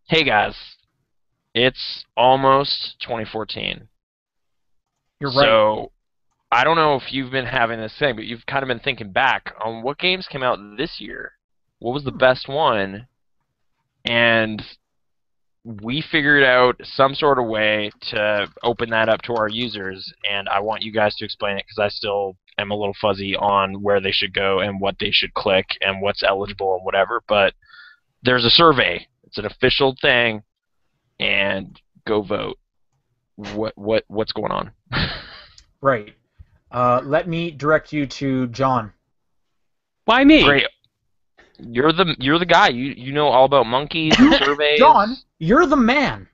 Hey guys, it's almost 2014. You're right. So I don't know if you've been having this thing, but you've kind of been thinking back on what games came out this year. What was the Hmm. best one? And we figured out some sort of way to open that up to our users, and I want you guys to explain it because I still am a little fuzzy on where they should go and what they should click and what's eligible and whatever. But there's a survey. It's an official thing, and go vote. What's going on? Right. Let me direct you to John. Why me? Great. You're the guy. You know all about monkeys and John, surveys. you're the man.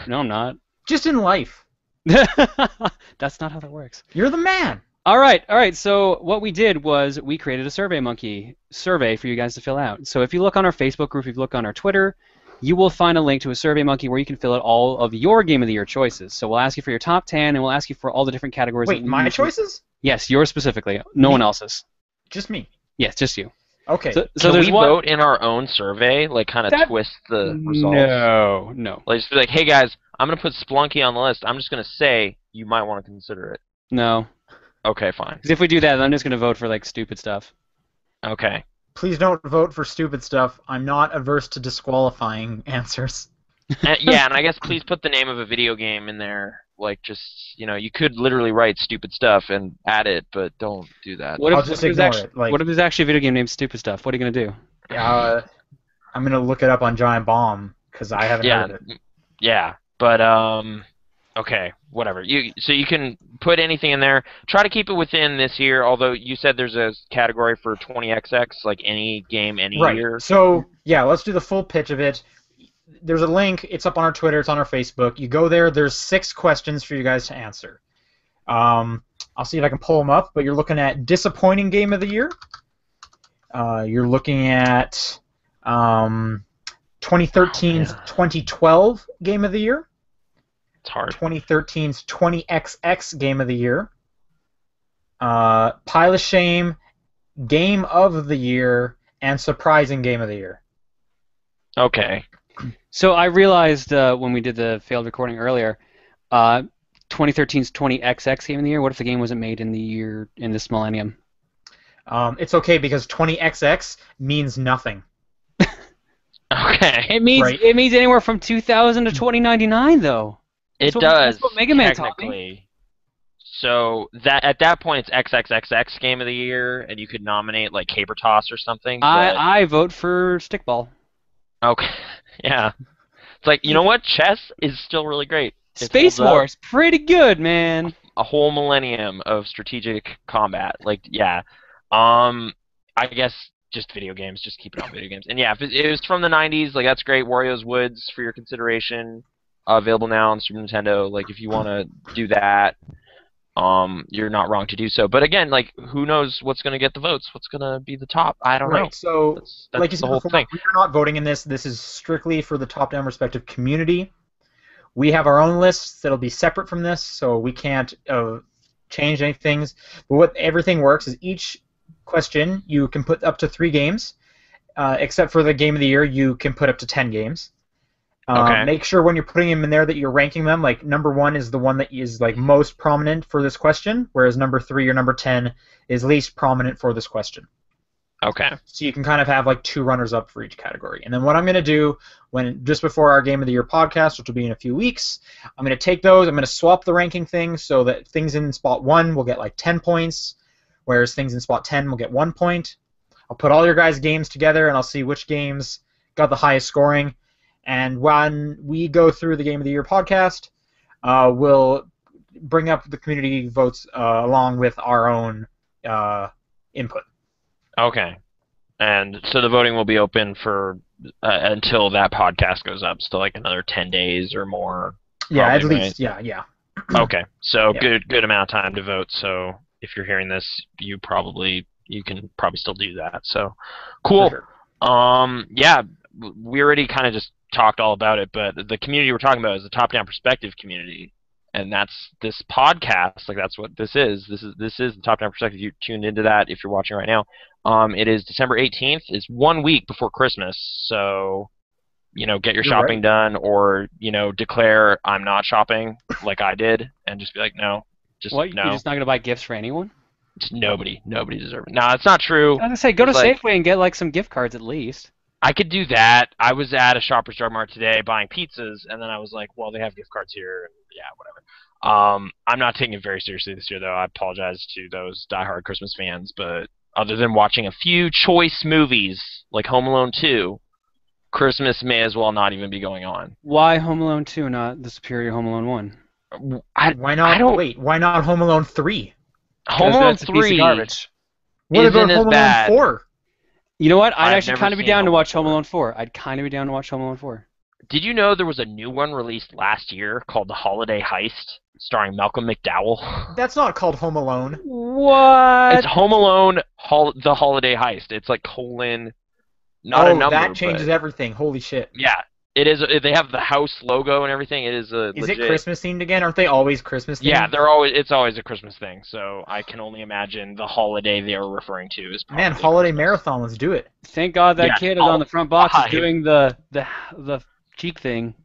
No, I'm not. Just in life. That's not how that works. You're the man. All right. So what we did was we created a SurveyMonkey survey for you guys to fill out. So if you look on our Facebook group, if you look on our Twitter, you will find a link to a SurveyMonkey where you can fill out all of your Game of the Year choices. So we'll ask you for your top 10, and we'll ask you for all the different categories. Wait, my choices? Yes, yours specifically. No Me? one else's. Just me. Yes, just you. Okay. So Can there's we one. vote in our own survey, like kind of That- twist the results? No. Like just be like, hey guys, I'm gonna put Spelunky on the list. I'm just gonna say you might want to consider it. No. Okay, fine. Because if we do that, then I'm just going to vote for, like, stupid stuff. Okay. Please don't vote for stupid stuff. I'm not averse to disqualifying answers. Yeah, and I guess please put the name of a video game in there. Like, just you could literally write stupid stuff and add it, but don't do that. What I'll if, just what if ignore there's actually, it. Like, what if there's actually a video game named Stupid Stuff? What are you going to do? I'm gonna look it up on Giant Bomb because I haven't Yeah, heard of it. yeah, but okay, whatever. So you can put anything in there. Try to keep it within this year. Although you said there's a category for 20XX, like any game, any Right. year. So yeah, let's do the full pitch of it. There's a link. It's up on our Twitter. It's on our Facebook. You go there. There's 6 questions for you guys to answer. I'll see if I can pull them up. But you're looking at disappointing game of the year. You're looking at 2013's 2012 game of the year. It's hard. 2013's 20XX game of the year. Pile of Shame, game of the year, and surprising game of the year. Okay. So I realized when we did the failed recording earlier, 2013's 20XX Game of the Year, what if the game wasn't made in this millennium? It's okay because 20XX means nothing. Okay. It means Right. it means anywhere from 2000 to 2099, though. It That's what- does. that's what Mega Man taught me. technically. So that at that point it's XXXX game of the year, and you could nominate like Caber Toss or something. But I vote for Stickball. okay, yeah. It's like you know what? Chess is still really great. It Space holds up. Wars, pretty good, man. A whole millennium of strategic combat. Like yeah. I guess just video games. Just keep it on video games. And yeah, if it was from the '90s, like that's great. Wario's Woods for your consideration. Available now on Super Nintendo. Like if you want to do that. You're not wrong to do so. But again, like, who knows what's going to get the votes? What's going to be the top? I don't know. Right. So, That's like you the said whole before, thing. we are not voting in this. This is strictly for the top-down respective community. We have our own lists that'll be separate from this, so we can't change any things. But what everything works is each question you can put up to 3 games, except for the game of the year, you can put up to 10 games. Okay. Make sure when you're putting them in there that you're ranking them. Like number 1 is the one that is like most prominent for this question, whereas number 3 or number 10 is least prominent for this question. Okay. So you can kind of have like 2 runners up for each category. And then what I'm going to do just before our Game of the Year podcast, which will be in a few weeks, I'm going to take those. I'm going to swap the ranking things so that things in spot 1 will get like 10 points, whereas things in spot 10 will get 1 point. I'll put all your guys' games together and I'll see which games got the highest scoring. And when we go through the Game of the Year podcast, we'll bring up the community votes along with our own input. Okay. And so the voting will be open for until that podcast goes up, so like another 10 days or more. Yeah, at probably, least. right? Yeah. Okay. So Yeah. good amount of time to vote. So if you're hearing this, you can probably still do that. So cool. For sure. Yeah, we already kind of just talked all about it, but the community we're talking about is the top-down perspective community, and that's this podcast. Like that's what this is. This is the top-down perspective. You tuned into that if you're watching right now. It is December 18th. It's 1 week before Christmas, so get your You're shopping right. done, or declare I'm not shopping like I did, and just be like, no, just What? You're no, just not gonna buy gifts for anyone? just nobody deserves it. No, it's not true. I was gonna say, go to It's like Safeway and get like some gift cards at least. I could do that. I was at a Shoppers Drug Mart today buying pizzas, and then I was like, well, they have gift cards here, and yeah, whatever. I'm not taking it very seriously this year, though. I apologize to those diehard Christmas fans, but other than watching a few choice movies like Home Alone 2, Christmas may as well not even be going on. Why Home Alone 2, not the superior Home Alone 1? Why not? I don't. Wait, why not Home Alone 3? Home 'Cause Alone that's a piece of 3 garbage. What isn't about as Home bad. Alone 4? You know what? I'd I've actually never kind of be seen down to Home watch Alone Home 4. Alone 4. I'd kind of be down to watch Home Alone 4. Did you know there was a new one released last year called The Holiday Heist, starring Malcolm McDowell? That's not called Home Alone. What? It's Home Alone, The Holiday Heist. It's like colon, not a number. That changes but, everything. Holy shit. yeah, it is. They have the house logo and everything. It is a Is legit. it Christmas themed again? Aren't they always Christmas themed? Yeah, it's always a Christmas thing. So I can only imagine the holiday they are referring to is probably Man, holiday Christmas. marathon, let's do it. Thank God that Yeah, kid is on the front box is five. doing the cheek thing.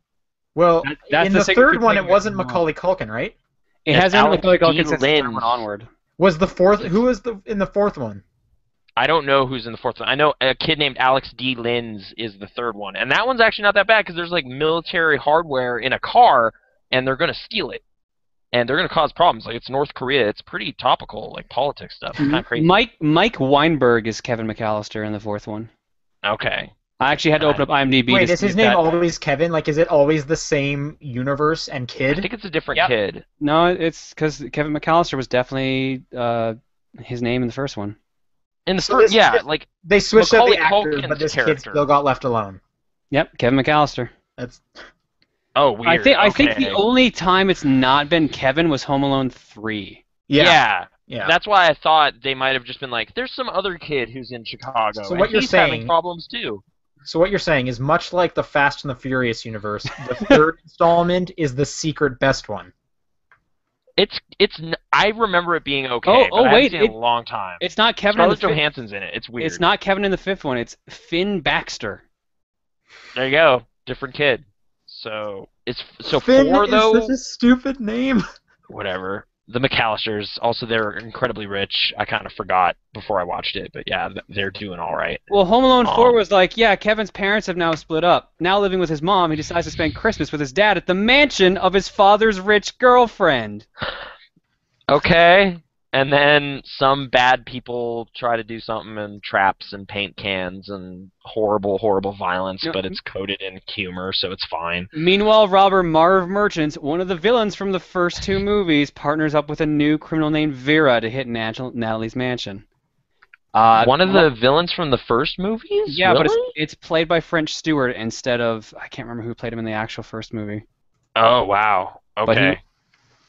Well, That's in the the signature third one, thing it wasn't of it. Macaulay Culkin, right? It It's hasn't Alex Macaulay D. Culkin since the third Linz. one onward. Was the fourth? Who was in the fourth one? I don't know who's in the fourth one. I know a kid named Alex D. Linz is the third one, and that one's actually not that bad because there's like military hardware in a car, and they're gonna steal it, and they're gonna cause problems. Like it's North Korea. It's pretty topical, like politics stuff. It's kind of crazy. Mike Weinberg is Kevin McAllister in the fourth one. Okay. I actually had to open up IMDb. Wait, to is see his if name that- always Kevin? Like, is it always the same universe and I kid? think it's a different Yep. kid. No, it's because Kevin McAllister was definitely his name in the first one. In the So first, this yeah, kid- like They switched out the Macaulay actors, but Culkin's this kid character. still got left alone. Yep, Kevin McAllister. That's oh weird. I think okay. the only time it's not been Kevin was Home Alone 3. yeah. That's why I thought they might have just been like, there's some other kid who's in Chicago, So and what you're he's having saying- problems too. So what you're saying is much like the Fast and the Furious universe, the third installment is the secret best one. I remember it being okay, but I haven't seen it in a long time. It's not Kevin in the Scarlett fifth. Johansson's in it. It's weird. It's not Kevin in the fifth one. It's Finn Baxter. There you go. Different kid. So it's Finn 4 is though. such a stupid name. Whatever. The McAllisters, also they're incredibly rich. I kind of forgot before I watched it, but yeah, they're doing all right. Well, Home Alone 4 was like, yeah, Kevin's parents have now split up. Now living with his mom, he decides to spend Christmas with his dad at the mansion of his father's rich girlfriend. Okay. And then some bad people try to do something and traps and paint cans and horrible, horrible violence, Yeah. but it's coded in humor, so it's fine. Meanwhile, robber Marv Merchant, one of the villains from the first two movies, partners up with a new criminal named Vera to hit Natalie's mansion. One of the villains from the first movies? Yeah, really? but it's played by French Stewart instead of, I can't remember who played him in the actual first movie. Oh, wow. But Okay.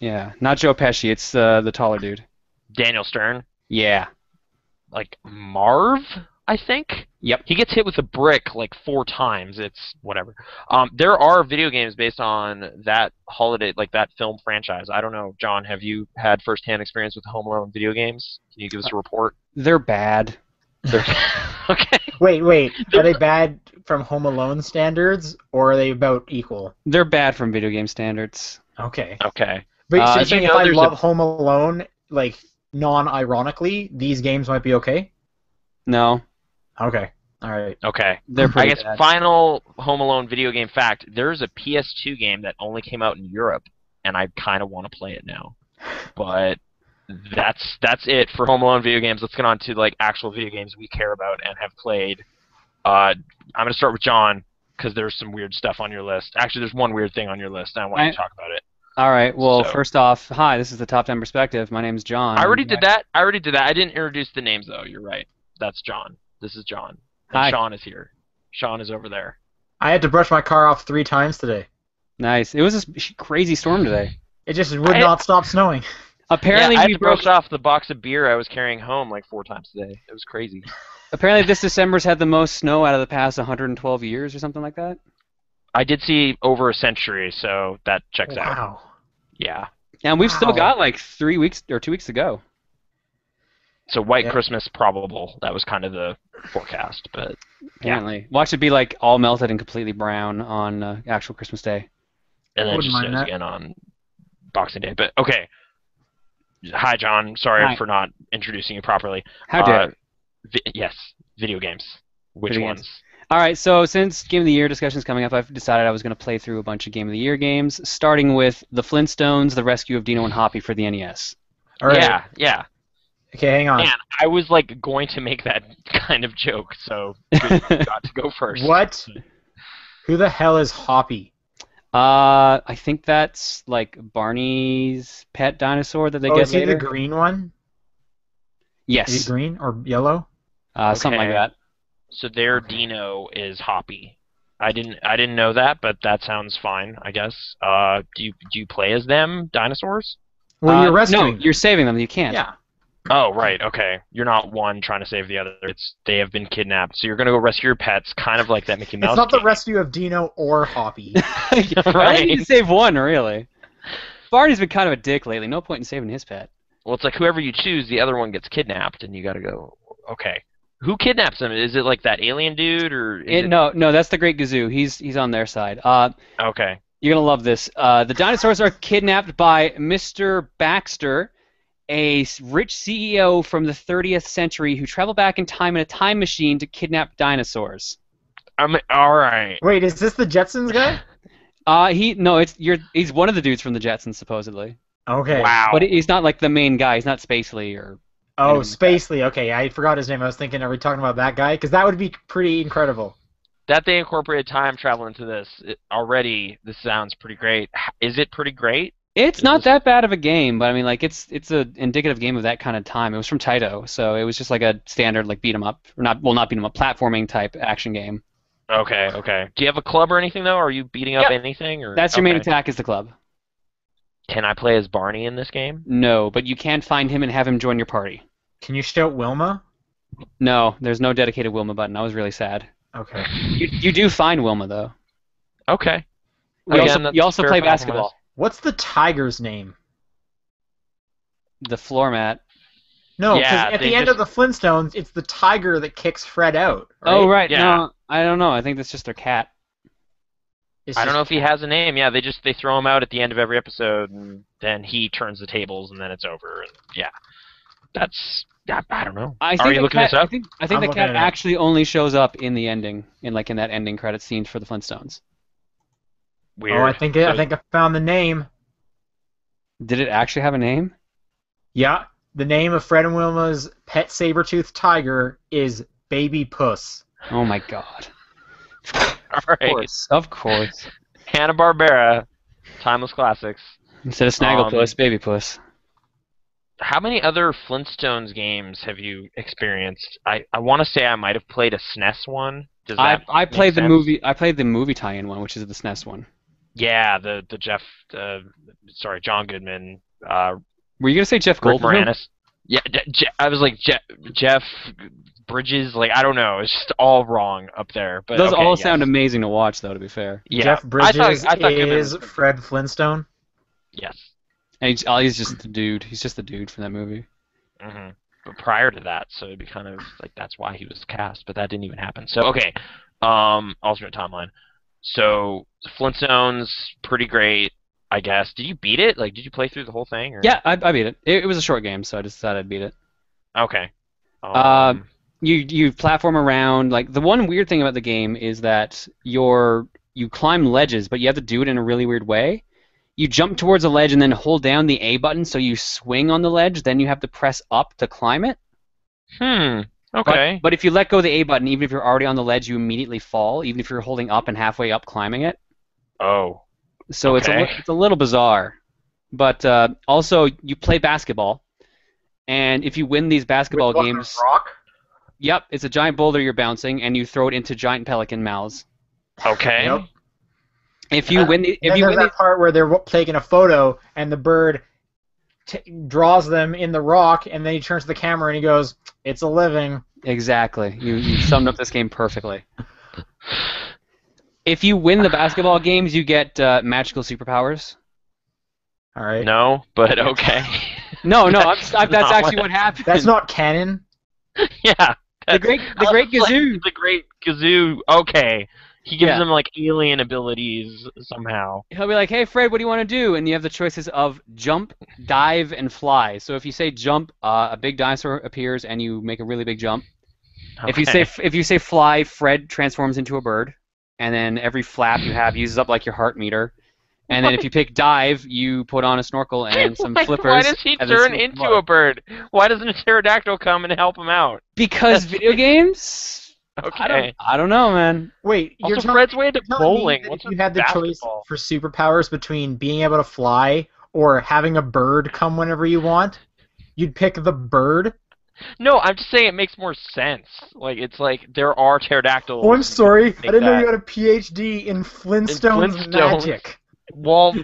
Yeah, not Joe Pesci, it's the taller dude. Daniel Stern? Yeah. Like Marv, I think? Yep. He gets hit with a brick like 4 times. It's whatever. There are video games based on that holiday, like that film franchise. I don't know, John, have you had first-hand experience with Home Alone video games? Can you give us a report? They're bad. Okay. Wait. Are they bad from Home Alone standards, or are they about equal? They're bad from video game standards. Okay. Okay. But so you're did you saying if know I there's love a- Home Alone, like, non-ironically, these games might be okay? No, Okay. Alright. Okay. they're I pretty guess bad. final Home Alone video game fact, there's a PS2 game that only came out in Europe, and I kind of want to play it now. But that's it for Home Alone video games. Let's get on to like actual video games we care about and have played. I'm going to start with John, because there's some weird stuff on your list. Actually, there's one weird thing on your list, and I want you to talk about it. All right, well, So- first off, hi, this is the Top 10 Perspective. My name's John. I already did that. I didn't introduce the names, though. You're right. That's John. This is John. And Hi. Sean is here. Sean is over there. I had to brush my car off 3 times today. Nice. It was a crazy storm today. It just would not stop snowing. Apparently, I had we to broke. brush off the box of beer I was carrying home like 4 times today. It was crazy. Apparently, this December's had the most snow out of the past 112 years or something like that. I did see over a century, so that checks out. Wow. Yeah. And we've still Wow. got like 3 weeks or 2 weeks to go. So White Yeah. Christmas probable. That was kind of the forecast, but Apparently. Watch it be like all melted and completely brown on actual Christmas Day. and then it Wouldn't just mind snows that. again on Boxing Day. But okay. Hi, John. Sorry Hi. for not introducing you properly. How dare you? Yes, video games. Which Video ones? games. All right, so since Game of the Year discussion is coming up, I've decided I was going to play through a bunch of Game of the Year games, starting with The Flintstones, The Rescue of Dino and Hoppy for the NES. All right. Yeah. Okay, hang on. Man, I was like going to make that kind of joke, so you got to go first. What? Who the hell is Hoppy? I think that's like Barney's pet dinosaur that they get is he later. the green one? Yes, Is he green or yellow? something like Okay. that. So their Okay. Dino is Hoppy. I didn't know that, but that sounds fine, I guess. Do you play as them dinosaurs? Well, you're No, rescuing. you're saving them. You can't. Yeah. Oh, right. Okay. You're not one trying to save the other. They have been kidnapped. So you're going to go rescue your pets, kind of like that Mickey Mouse It's not the game. rescue of Dino or Hoppy. I only need to save one, really. Barney's been kind of a dick lately. No point in saving his pet. Well, it's like whoever you choose, the other one gets kidnapped, and you got to go, okay. Who kidnaps him? Is it like that alien dude, or is No, that's the Great Gazoo. He's on their side. Okay. You're gonna love this. The dinosaurs are kidnapped by Mr. Baxter, a rich CEO from the 30th century who traveled back in time in a time machine to kidnap dinosaurs. All right. Wait, is this the Jetsons guy? He's one of the dudes from the Jetsons supposedly, Okay. Wow. but he's not like the main guy. He's not Spacely or. Oh, anyone like that. Spacely. Okay, I forgot his name. I was thinking, are we talking about that guy? Because that would be pretty incredible. That they incorporated time travel into this already. This sounds pretty great. Is it pretty great? It's Is not this- that bad of a game, but I mean, like it's an indicative game of that kind of time. It was from Taito, so it was just like a standard like beat 'em up, or not beat 'em up, platforming type action game. Okay. Do you have a club or anything though? Are you beating up Yep. anything? Or That's your main okay. attack is the club. Can I play as Barney in this game? No, but you can find him and have him join your party. Can you shout Wilma? No, there's no dedicated Wilma button. I was really sad. Okay. You do find Wilma though. Okay. You Again, also that's fair play compromise. basketball. What's the tiger's name? The floor mat. No, because Yeah, at they the end just- of the Flintstones, it's the tiger that kicks Fred out. Right? Oh right, Yeah. no, I don't know. I think that's just their cat. It's I don't just- know if he has a name. Yeah, they throw him out at the end of every episode, and then he turns the tables, and then it's over. And yeah, I don't know. I think Are you the looking cat, this up? I think I'm the looking cat it up. actually only shows up in the ending, in that ending credit scene for the Flintstones. Weird. Oh, I think I found the name. Did it actually have a name? Yeah, the name of Fred and Wilma's pet saber-toothed tiger is Baby Puss. Oh my god. All right. Of course. Hanna-Barbera, timeless classics. Instead of Snagglepuss, Baby Puss. How many other Flintstones games have you experienced? I want to say I might have played a SNES one. Does that I make played the sense? movie. I played the movie tie-in one, which is the SNES one. Yeah, the John Goodman, Were you gonna say Jeff Rick Goldblum? Moranis. Yeah, I was like Jeff Bridges. Like I don't know. It's just all wrong up there. But Those okay, all yes. sound amazing to watch, though. To be fair, Yeah. Jeff Bridges I thought Goodman is was- Fred Flintstone. Yes. and he's just the dude. He's just the dude from that movie. hmm But prior to that, so it'd be kind of like that's why he was cast, but that didn't even happen. So okay, alternate timeline. So Flintstones, pretty great, I guess. Did you beat it? Like, did you play through the whole thing? Or? Yeah, I beat it. It was a short game, so I just decided I'd beat it. Okay. You platform around. Like the one weird thing about the game is that you climb ledges, but you have to do it in a really weird way. You jump towards a ledge and then hold down the A button, so you swing on the ledge. Then you have to press up to climb it. Okay. But if you let go of the A button, even if you're already on the ledge, you immediately fall, even if you're holding up and halfway up climbing it. Oh. So Okay. it's a little bizarre. But also, you play basketball, and if you win these basketball With what, games, a rock? yep, it's a giant boulder you're bouncing, and you throw it into giant pelican mouths. Okay. Yep. If you win, Then there's that part where they're taking a photo and the bird draws them in the rock, and then he turns to the camera and he goes, "It's a living." exactly, you summed up this game perfectly. If you win the basketball games, you get magical superpowers. All right. No, but okay. No, That's that's not actually what- what happened. That's not canon. Yeah, The Great Gazoo. The Great Gazoo. Okay. He gives Yeah. them like alien abilities somehow. He'll be like, "Hey, Fred, what do you want to do?" And you have the choices of jump, dive, and fly. So if you say jump, a big dinosaur appears and you make a really big jump. Okay. If you say fly, Fred transforms into a bird, and then every flap you have uses up like your heart meter. And then if you pick dive, you put on a snorkel and some flippers. Why does he and then turn swim into water. a bird? Why doesn't a pterodactyl come and help him out? Because video games. Okay. I don't know, man. Wait, you're Also, telling Fred's way into telling me bowling. that What's if you with had the choice basketball? for superpowers between being able to fly or having a bird come whenever you want, you'd pick the bird? No, I'm just saying it makes more sense. Like it's like there are pterodactyls. Oh, I'm sorry. I Make didn't know that- you had a PhD in Flintstones, Flintstones. magic. Well,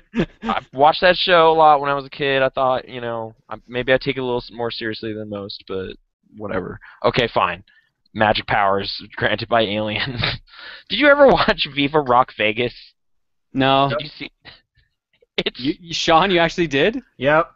I watched that show a lot when I was a kid. I thought, maybe I take it a little more seriously than most, but whatever. Okay, fine. Magic powers granted by aliens. Did you ever watch Viva Rock Vegas? No. Did you see? It's Sean, you actually did? Yep.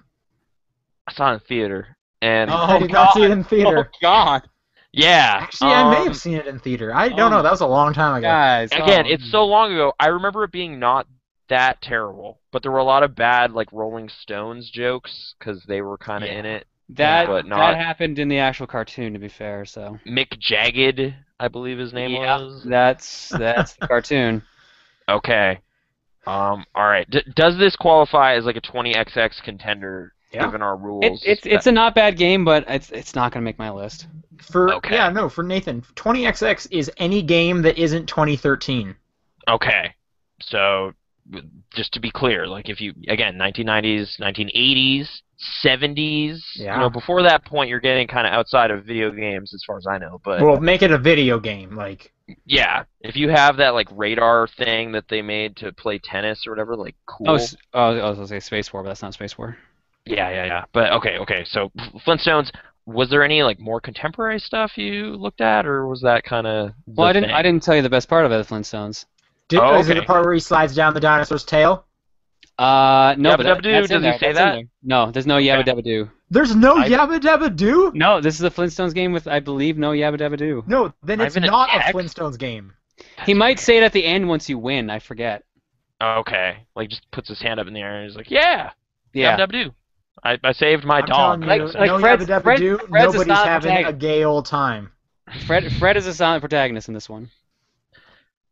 I saw it in theater, and I did not see it in theater. Oh, God. yeah. Actually, I may have seen it in theater. I don't know. That was a long time ago. Guys. Again, it's so long ago. I remember it being not that terrible, but there were a lot of bad like Rolling Stones jokes because they were kind of in it. but not- that happened in the actual cartoon, to be fair. So Mick Jagged, I believe his name was. that's the cartoon. Okay. All right. Does this qualify as like a 20XX contender given our rules? It's a not bad game, but it's not gonna make my list. For Nathan, 20XX is any game that isn't 2013. Okay. So just to be clear, like if you again 1990s, 1980s, 70s, before that point you're getting kind of outside of video games as far as I know, but well, make it a video game, like yeah, if you have that like radar thing that they made to play tennis or whatever, like cool. I was gonna say Space War, but that's not Space War. Yeah. But okay. So Flintstones, was there any like more contemporary stuff you looked at, or was that kind of? Well, I didn't tell you the best part of it, the Flintstones. Is it the part where he slides down the dinosaur's tail? No, Yabba but Dabba Doo, that's in does he there, say that's in that? there. No, there's no Yabba Dabba Doo. There's no Yabba Dabba Doo? No, this is a Flintstones game with, I believe, no Yabba Dabba Doo. No, then it's Even a not a text? Flintstones game. He might say it at the end once you win. I forget. Okay, like just puts his hand up in the air and he's like, yeah, Yeah. Yabba Dabba Doo. I saved my I'm dog. telling you, Like no Fred's- Yabba Dabba Fred- Doo, Fred's a nobody's silent having a protagonist. gay old time. Fred is a silent protagonist in this one.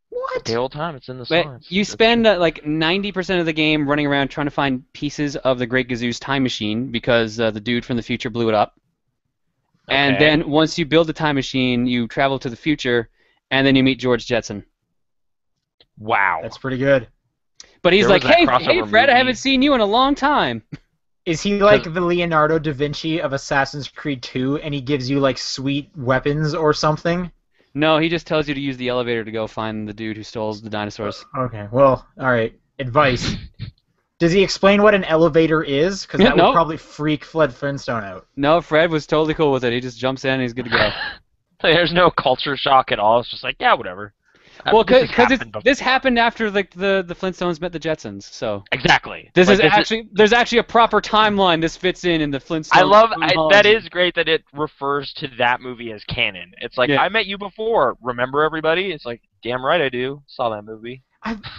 What? The whole time it's in the But song. you spend like 90% of the game running around trying to find pieces of the Great Gazoo's time machine because the dude from the future blew it up. And Okay. then once you build the time machine, you travel to the future, and then you meet George Jetson. Wow. That's pretty good. But he's There like, was that hey, crossover Fred, I movie. haven't seen you in a long time. Is he like the Leonardo da Vinci of Assassin's Creed 2 and he gives you like sweet weapons or something? No, he just tells you to use the elevator to go find the dude who stole the dinosaurs. Okay, well, alright. Advice. Does he explain what an elevator is? Because that No. would probably freak Flintstone out. No, Fred was totally cool with it. He just jumps in and he's good to go. There's no culture shock at all. It's just like, yeah, whatever. Well, This has because happened before. this happened after the Flintstones met the Jetsons, so Exactly. this Like, is there's actually a proper timeline. This fits in the Flintstones. I love chronology. that is great that it refers to that movie as canon. It's like Yeah. I met you before. Remember everybody? It's like damn right I do. Saw that movie.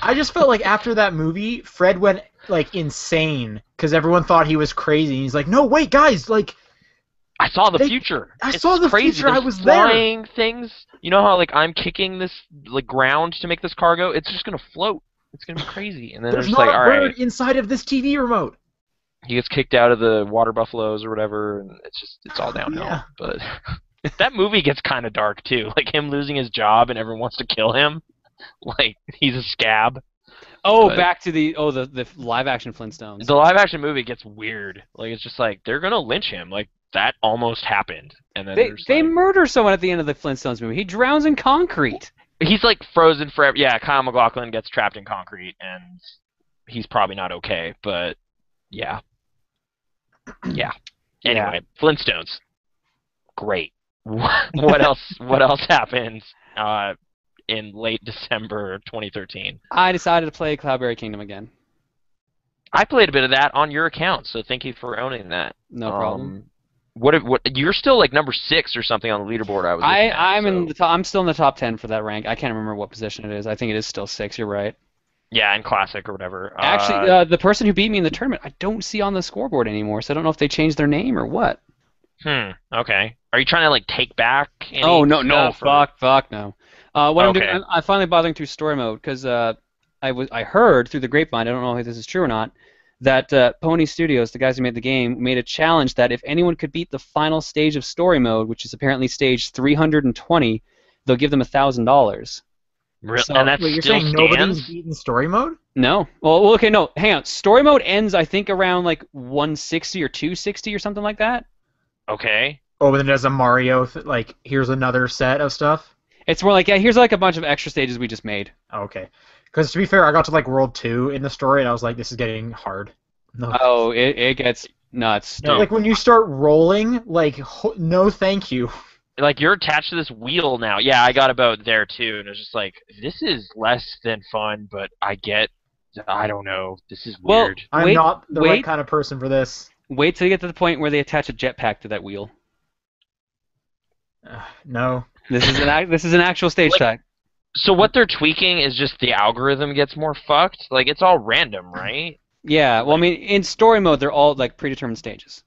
I just felt like after that movie, Fred went like insane because everyone thought he was crazy. And he's like, no, wait, guys, like I saw the future. I It's saw the crazy. future. I There's was there. flying things. You know how like I'm kicking this like ground to make this cargo? It's just gonna float. It's gonna be crazy. And then there's there's not like, a all bird right, inside of this TV remote. he gets kicked out of the water buffaloes or whatever, and it's all downhill. Yeah. But that movie gets kind of dark too. Like him losing his job and everyone wants to kill him. Like he's a scab. Oh, But- back to the live action Flintstones. The live action movie gets weird. Like it's just like they're gonna lynch him. Like that almost happened, and then They murder someone at the end of the Flintstones movie. He drowns in concrete. he's like frozen forever. Yeah, Kyle MacLachlan gets trapped in concrete, and he's probably not okay. But yeah. Anyway, Flintstones, great. What else? What else happened in late December 2013? I decided to play Cloudberry Kingdom again. I played a bit of that on your account, so thank you for owning that. No problem. What? You're still like number 6 or something on the leaderboard. I was. Looking at, I'm in so- the top. I'm still in the top 10 for that rank. I can't remember what position it is. I think it is still 6. You're right. Yeah, in classic or whatever. Actually, the person who beat me in the tournament, I don't see on the scoreboard anymore. So I don't know if they changed their name or what. Okay. Are you trying to like take back? Any Oh no, stuff, or- fuck no. What I'm doing, Okay. I'm finally bothering through story mode because I heard through the grapevine. I don't know if this is true or not. That Pony Studios, the guys who made the game, made a challenge that if anyone could beat the final stage of story mode, which is apparently stage 320, they'll give them $1,000. So, and that Wait, you're still saying stands? nobody's beaten story mode? No. Well, okay, no. Hang on. Story mode ends, I think, around like 160 or 260 or something like that. Okay. Oh, but then there's a Mario, like, here's another set of stuff? It's more like, yeah, here's like a bunch of extra stages we just made. Oh, okay. Because to be fair, I got to, like, World 2 in the story, and I was like, this is getting hard. No. Oh, it gets nuts. No. Like, when you start rolling, like, no thank you. Like you're attached to this wheel now. Yeah, I got about there too, and it's just like this is less than fun, but I don't know. This is Well, weird. I'm Wait, not the wait. right kind of person for this. Wait till you get to the point where they attach a jetpack to that wheel. No. This is an actual stage Like- type. So what they're tweaking is just the algorithm gets more fucked. Like it's all random, right? Yeah, well, I mean, in story mode, they're all like predetermined stages.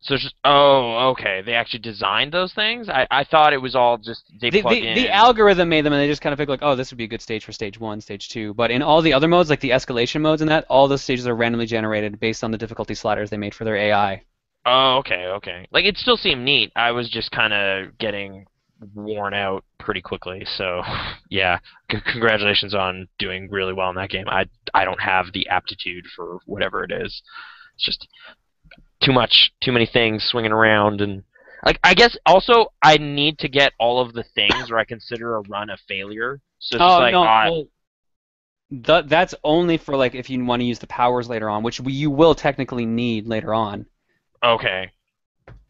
So it's just okay. They actually designed those things. I thought it was all just they plug in. The algorithm made them, and they just kind of picked like, oh, this would be a good stage for stage 1, stage 2. But in all the other modes, like the escalation modes and that, all those stages are randomly generated based on the difficulty sliders they made for their AI. Oh, okay. Like it still seemed neat. I was just kind of getting worn out pretty quickly. So yeah, congratulations on doing really well in that game. I don't have the aptitude for whatever it is. It's just too many things swinging around, and like I guess also I need to get all of the things where I consider a run a failure. So it's just like no, well, that's only for like if you want to use the powers later on, which you will technically need later on. okay.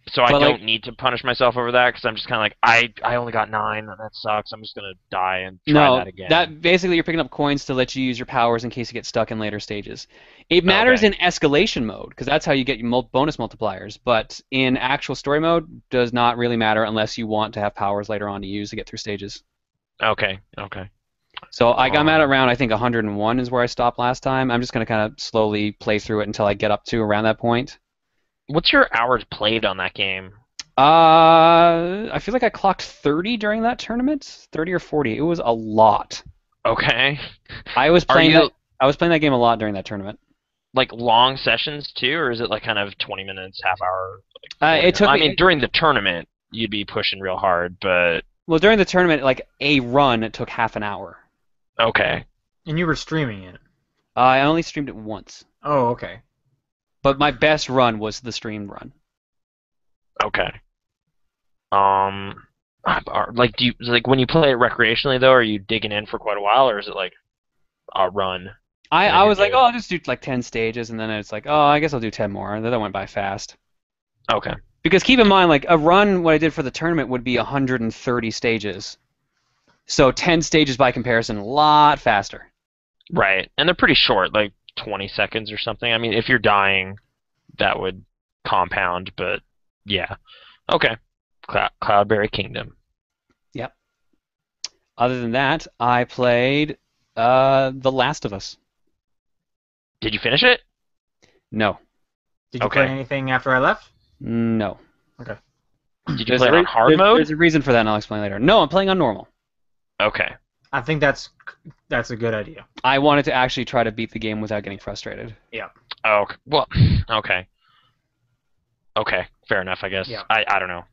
So I But, don't like- need to punish myself over that because I'm just kind of like I only got 9 and that sucks. I'm just gonna die and try No, that again. that basically you're picking up coins to let you use your powers in case you get stuck in later stages. It matters Okay. in escalation mode because that's how you get your bonus multipliers. But in actual story mode, does not really matter unless you want to have powers later on to use to get through stages. Okay. So I got at around I think 101 is where I stopped last time. I'm just gonna kind of slowly play through it until I get up to around that point. What's your hours played on that game? I feel like I clocked 30 during that tournament, 30 or 40. It was a lot. Okay. I was Are playing you- I was playing that game a lot during that tournament. Like long sessions too, or is it like kind of 20 minutes, half hour? Like It took I me- mean, during the tournament, you'd be pushing real hard, but Well, during the tournament, like a run, it took half an hour. okay. And you were streaming it. I only streamed it once, Oh, okay. but my best run was the streamed run. Okay. Like, do you like when you play it recreationally though? Are you digging in for quite a while, or is it like a run? I Yeah, was you like, do. oh, I'll just do like 10 stages, and then it's like, oh, I guess I'll do 10 more, and then that went by fast. Okay. Because keep in mind, like a run, what I did for the tournament would be 130 stages. So 10 stages by comparison, a lot faster. Right, and they're pretty short, like 20 seconds or something. I mean, if you're dying, that would compound, but yeah. Okay. Cloudberry Kingdom. Yep. Other than that, I played The Last of Us. Did you finish it? No. Did you Okay. play anything after I left? No. Did you There's play it a on re- hard there's- mode? There's a reason for that, and I'll explain later. No, I'm playing on normal. Okay. I think that's a good idea. I wanted to actually try to beat the game without getting frustrated. Oh, well, okay. Okay, fair enough, I guess. Yeah. I don't know.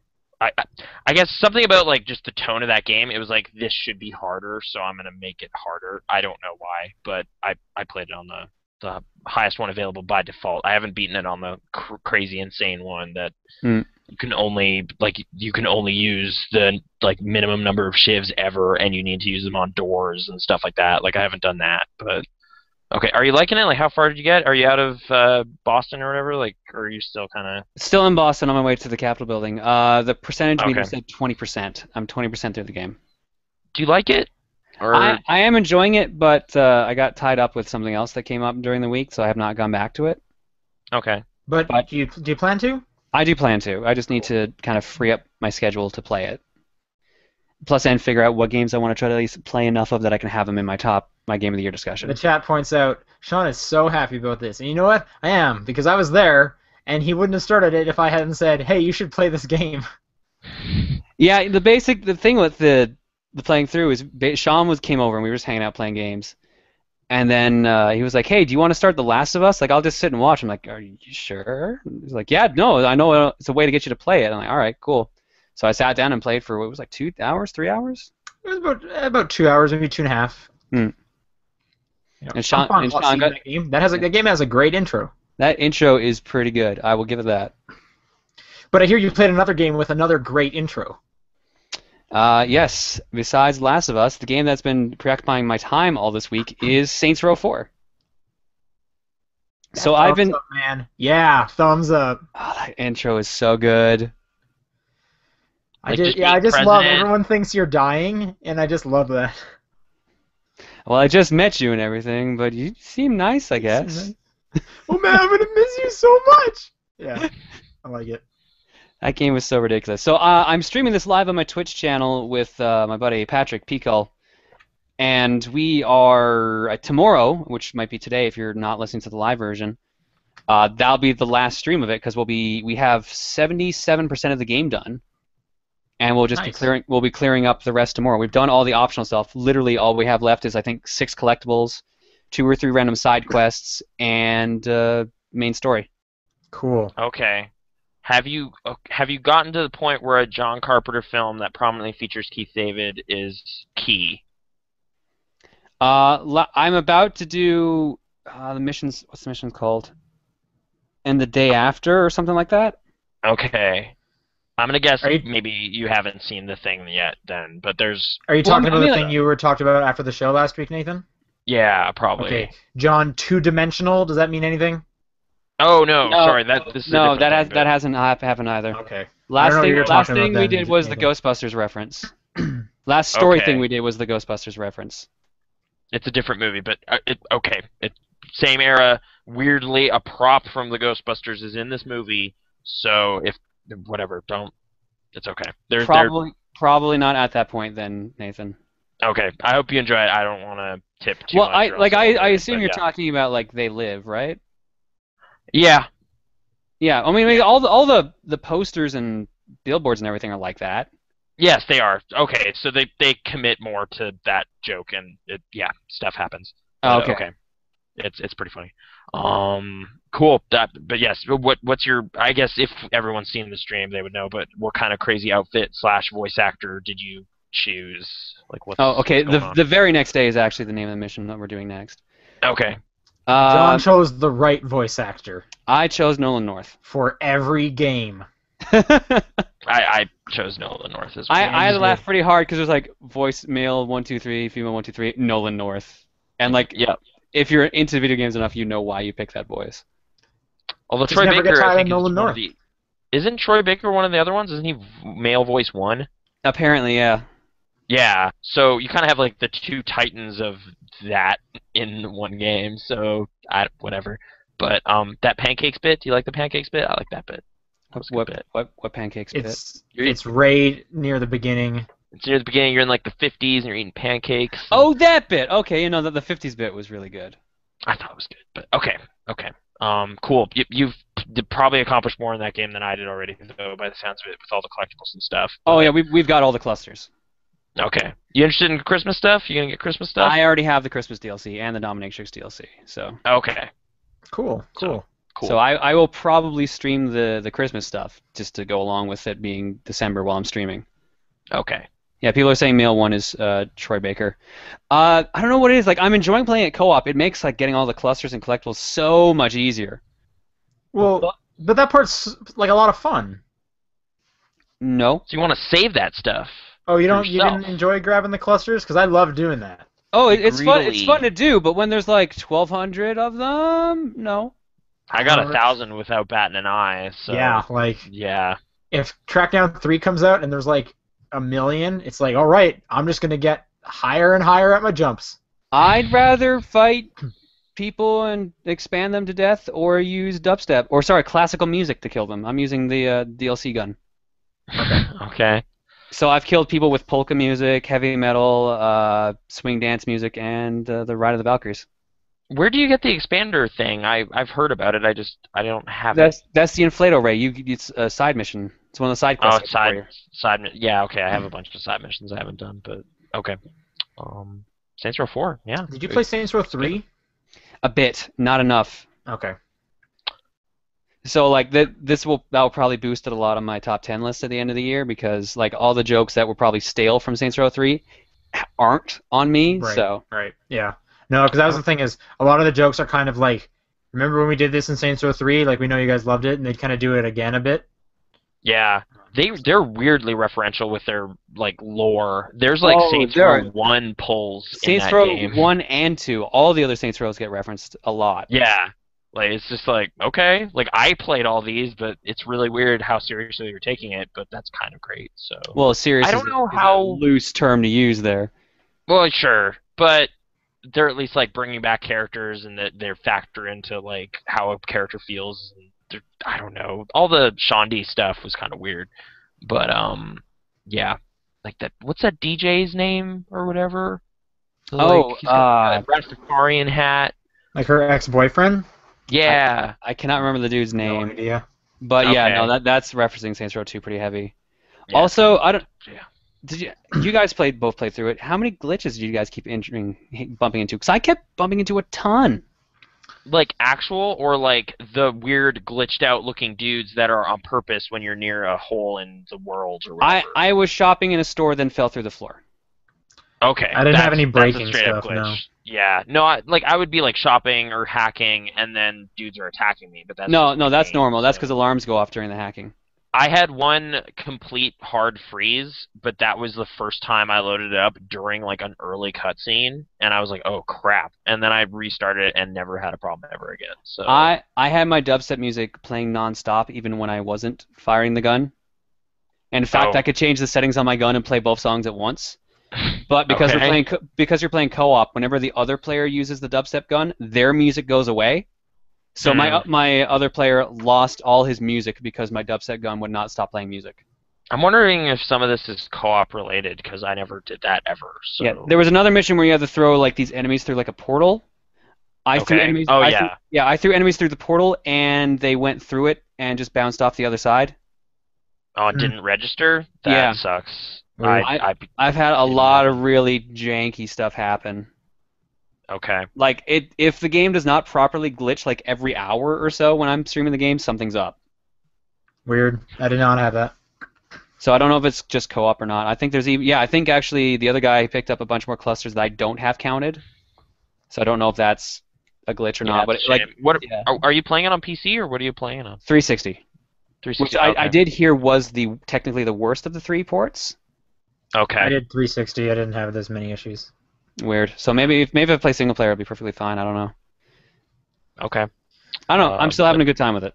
I guess something about like just the tone of that game, it was like this should be harder, so I'm gonna make it harder. I don't know why, but I played it on the highest one available by default. I haven't beaten it on the crazy insane one that Hmm. you can only use the like minimum number of shivs ever, and you need to use them on doors and stuff like that. Like I haven't done that, but okay. Are you liking it? Like how far did you get? Are you out of Boston or whatever? Like, or are you still kind of? Still in Boston on my way to the Capitol building. The percentage meter Okay. said 20%. I'm 20% through the game. Do you like it? Or I am enjoying it, but I got tied up with something else that came up during the week, so I have not gone back to it. okay. But But- do you plan to? I do plan to. I just need to kind of free up my schedule to play it. Plus, and figure out what games I want to try to at least play enough of that I can have them in my Game of the Year discussion. The chat points out, Sean is so happy about this. And you know what? I am, because I was there, and he wouldn't have started it if I hadn't said, hey, you should play this game. Yeah, the thing with the playing through is Sean came over and we were just hanging out playing games. And then he was like, hey, do you want to start The Last of Us? Like, I'll just sit and watch. I'm like, are you sure? He's like, yeah, no, I know it's a way to get you to play it. I'm like, all right, cool. So I sat down and played for, what was like 2 hours, 3 hours? It was about 2 hours, maybe 2.5. Hmm. Yeah. And Sean got that game. The game has a great intro. That intro is pretty good. I will give it that. But I hear you played another game with another great intro. Yes. Besides Last of Us, the game that's been preoccupying my time all this week is Saints Row 4. So I've been. Thumbs up, man. Yeah, thumbs up. Oh, that intro is so good. I just love everyone thinks you're dying, and I just love that. Well, I just met you and everything, but you seem nice, I guess. Oh man, I'm gonna miss you so much. Yeah, I like it. That game was so ridiculous. So I'm streaming this live on my Twitch channel with my buddy Patrick Pico, and we are tomorrow, which might be today if you're not listening to the live version. That'll be the last stream of it because we have 77% of the game done, and we'll just be clearing up the rest tomorrow. We've done all the optional stuff. Literally, all we have left is I think 6 collectibles, 2 or 3 random side quests, and main story. Cool. Okay. Have you gotten to the point where a John Carpenter film that prominently features Keith David is key? I'm about to do the missions. What's the mission called? And the day after, or something like that. Okay. I'm gonna guess maybe you haven't seen the thing yet, then. But there's. Are you talking about the thing you were talking about after the show last week, Nathan? Yeah, probably. Okay. John, 2-dimensional. Does that mean anything? Oh no, sorry. That hasn't happened either. Okay. Last thing we did was the Ghostbusters reference. Last story thing we did was the Ghostbusters reference. It's a different movie, but it's same era. Weirdly, a prop from the Ghostbusters is in this movie, so if whatever, don't. It's okay. Probably not at that point then, Nathan. Okay, I hope you enjoy it. I don't want to tip too much. I assume you're talking about like They Live, right? Yeah. Yeah, I mean all the posters and billboards and everything are like that. Yes, they are. Okay, so they commit more to that joke, and stuff happens. Oh, okay. It's pretty funny. Cool. But yes, what's your? I guess if everyone's seen the stream, they would know. But what kind of crazy outfit / voice actor did you choose? Like what's? Oh, okay. The very next day is actually the name of the mission that we're doing next. Okay. John chose the right voice actor. I chose Nolan North. For every game. I chose Nolan North as well. I had to laugh pretty hard because it was like voice male 123, female 123, Nolan North, and like if you're into video games enough, you know why you picked that voice. Although Troy Baker, I think Nolan North. Isn't Troy Baker one of the other ones? Isn't he male voice 1? Apparently, yeah. Yeah, so you kind of have like the 2 titans of that in one game. So whatever. But that pancakes bit. Do you like the pancakes bit? I like that bit. What pancakes bit? It's right near the beginning. It's near the beginning. You're in like the 50s and you're eating pancakes. Oh, that bit. Okay, the 50s bit was really good. I thought it was good, but okay. Cool. You've probably accomplished more in that game than I did already, though, by the sounds of it, with all the collectibles and stuff. Oh yeah, we've got all the clusters. Okay. You interested in Christmas stuff? You gonna get Christmas stuff? I already have the Christmas DLC and the Dominatrix DLC, so. Okay. Cool. So I will probably stream the Christmas stuff just to go along with it being December while I'm streaming. Okay. Yeah, people are saying male 1 is Troy Baker. I don't know what it is. Like, I'm enjoying playing it co-op. It makes like getting all the clusters and collectibles so much easier. Well, but that part's like a lot of fun. No. So you want to save that stuff? Oh, you didn't enjoy grabbing the clusters? Because I love doing that. Oh, it's fun. It's fun to do, but when there's like 1,200 of them, no. I got 1,000 without batting an eye. So yeah. If Trackdown 3 comes out and there's like 1 million, it's like, all right, I'm just gonna get higher and higher at my jumps. I'd rather fight people and expand them to death, or use dubstep, or sorry, classical music to kill them. I'm using the DLC gun. Okay. So I've killed people with polka music, heavy metal, swing dance music, and the Ride of the Valkyries. Where do you get the expander thing? I've heard about it. I don't have it. That's the Inflato Ray. It's a side mission. It's one of the side Oh, quests. it's yeah, okay. I have a bunch of side missions I haven't done, but okay. Saints Row 4, yeah. Did you play Saints Row 3? A bit, not enough. Okay. So like that'll probably boost it a lot on my top 10 list at the end of the year because like all the jokes that were probably stale from Saints Row 3 aren't on me. Right. So Right. Yeah. No, because that was the thing is a lot of the jokes are kind of like, remember when we did this in Saints Row 3? Like we know you guys loved it, and they'd kind of do it again a bit. Yeah. They're weirdly referential with their like lore. There's like Saints Row 1 pulls in that Saints Row game. 1 and 2, all the other Saints Rows get referenced a lot. Yeah. Like it's just like, okay, like I played all these, but it's really weird how seriously you're taking it, but that's kind of great. So Well, serious I don't know is how a loose term to use there. Well, sure, but they're at least like bringing back characters and that they factor into like how a character feels. And I don't know. All the Shondi stuff was kind of weird, but yeah, like that. What's that DJ's name or whatever? He's got a Rastafarian hat. Like her ex-boyfriend? Yeah. I cannot remember the dude's name. No idea. But yeah, Okay. no, that's referencing Saints Row 2 pretty heavy. Yeah. Also, I don't. Yeah. Did you guys both played through it? How many glitches did you guys keep bumping into? Because I kept bumping into a ton. Like actual or like the weird glitched out looking dudes that are on purpose when you're near a hole in the world or whatever. I was shopping in a store, then fell through the floor. Okay. I didn't have any that's a breaking straight up stuff, glitch. no. Yeah. No, I would be like shopping or hacking and then dudes are attacking me, but that's No, just no, the that's game, normal. That's so- because alarms go off during the hacking. I had one complete hard freeze, but that was the first time I loaded it up during like an early cutscene, and I was like, "Oh crap!" And then I restarted it and never had a problem ever again. So I had my dubstep music playing nonstop even when I wasn't firing the gun. And in fact, Oh. I could change the settings on my gun and play both songs at once. But because Okay. because you're playing co-op, whenever the other player uses the dubstep gun, their music goes away. So my other player lost all his music because my dubstep gun would not stop playing music. I'm wondering if some of this is co-op related because I never did that ever. So Yeah, there was another mission where you had to throw like these enemies through like a portal. I threw Okay. enemies. Oh, I threw enemies through the portal and they went through it and just bounced off the other side. Oh, it didn't register? That Yeah. sucks. Weird. I've had a lot of really janky stuff happen. Okay. Like if the game does not properly glitch like every hour or so when I'm streaming the game, something's up. Weird. I did not have that. So I don't know if it's just co-op or not. I think there's even I think actually the other guy picked up a bunch more clusters that I don't have counted. So I don't know if that's a glitch or not. But it's a like shame. What yeah. are you playing it on PC or what are you playing it on? 360, 360. which I did hear was technically the worst of the 3 ports. Okay. I did 360. I didn't have as many issues. Weird. So maybe if I play single player, it'll be perfectly fine. I don't know. Okay. I don't know. I'm still having a good time with it.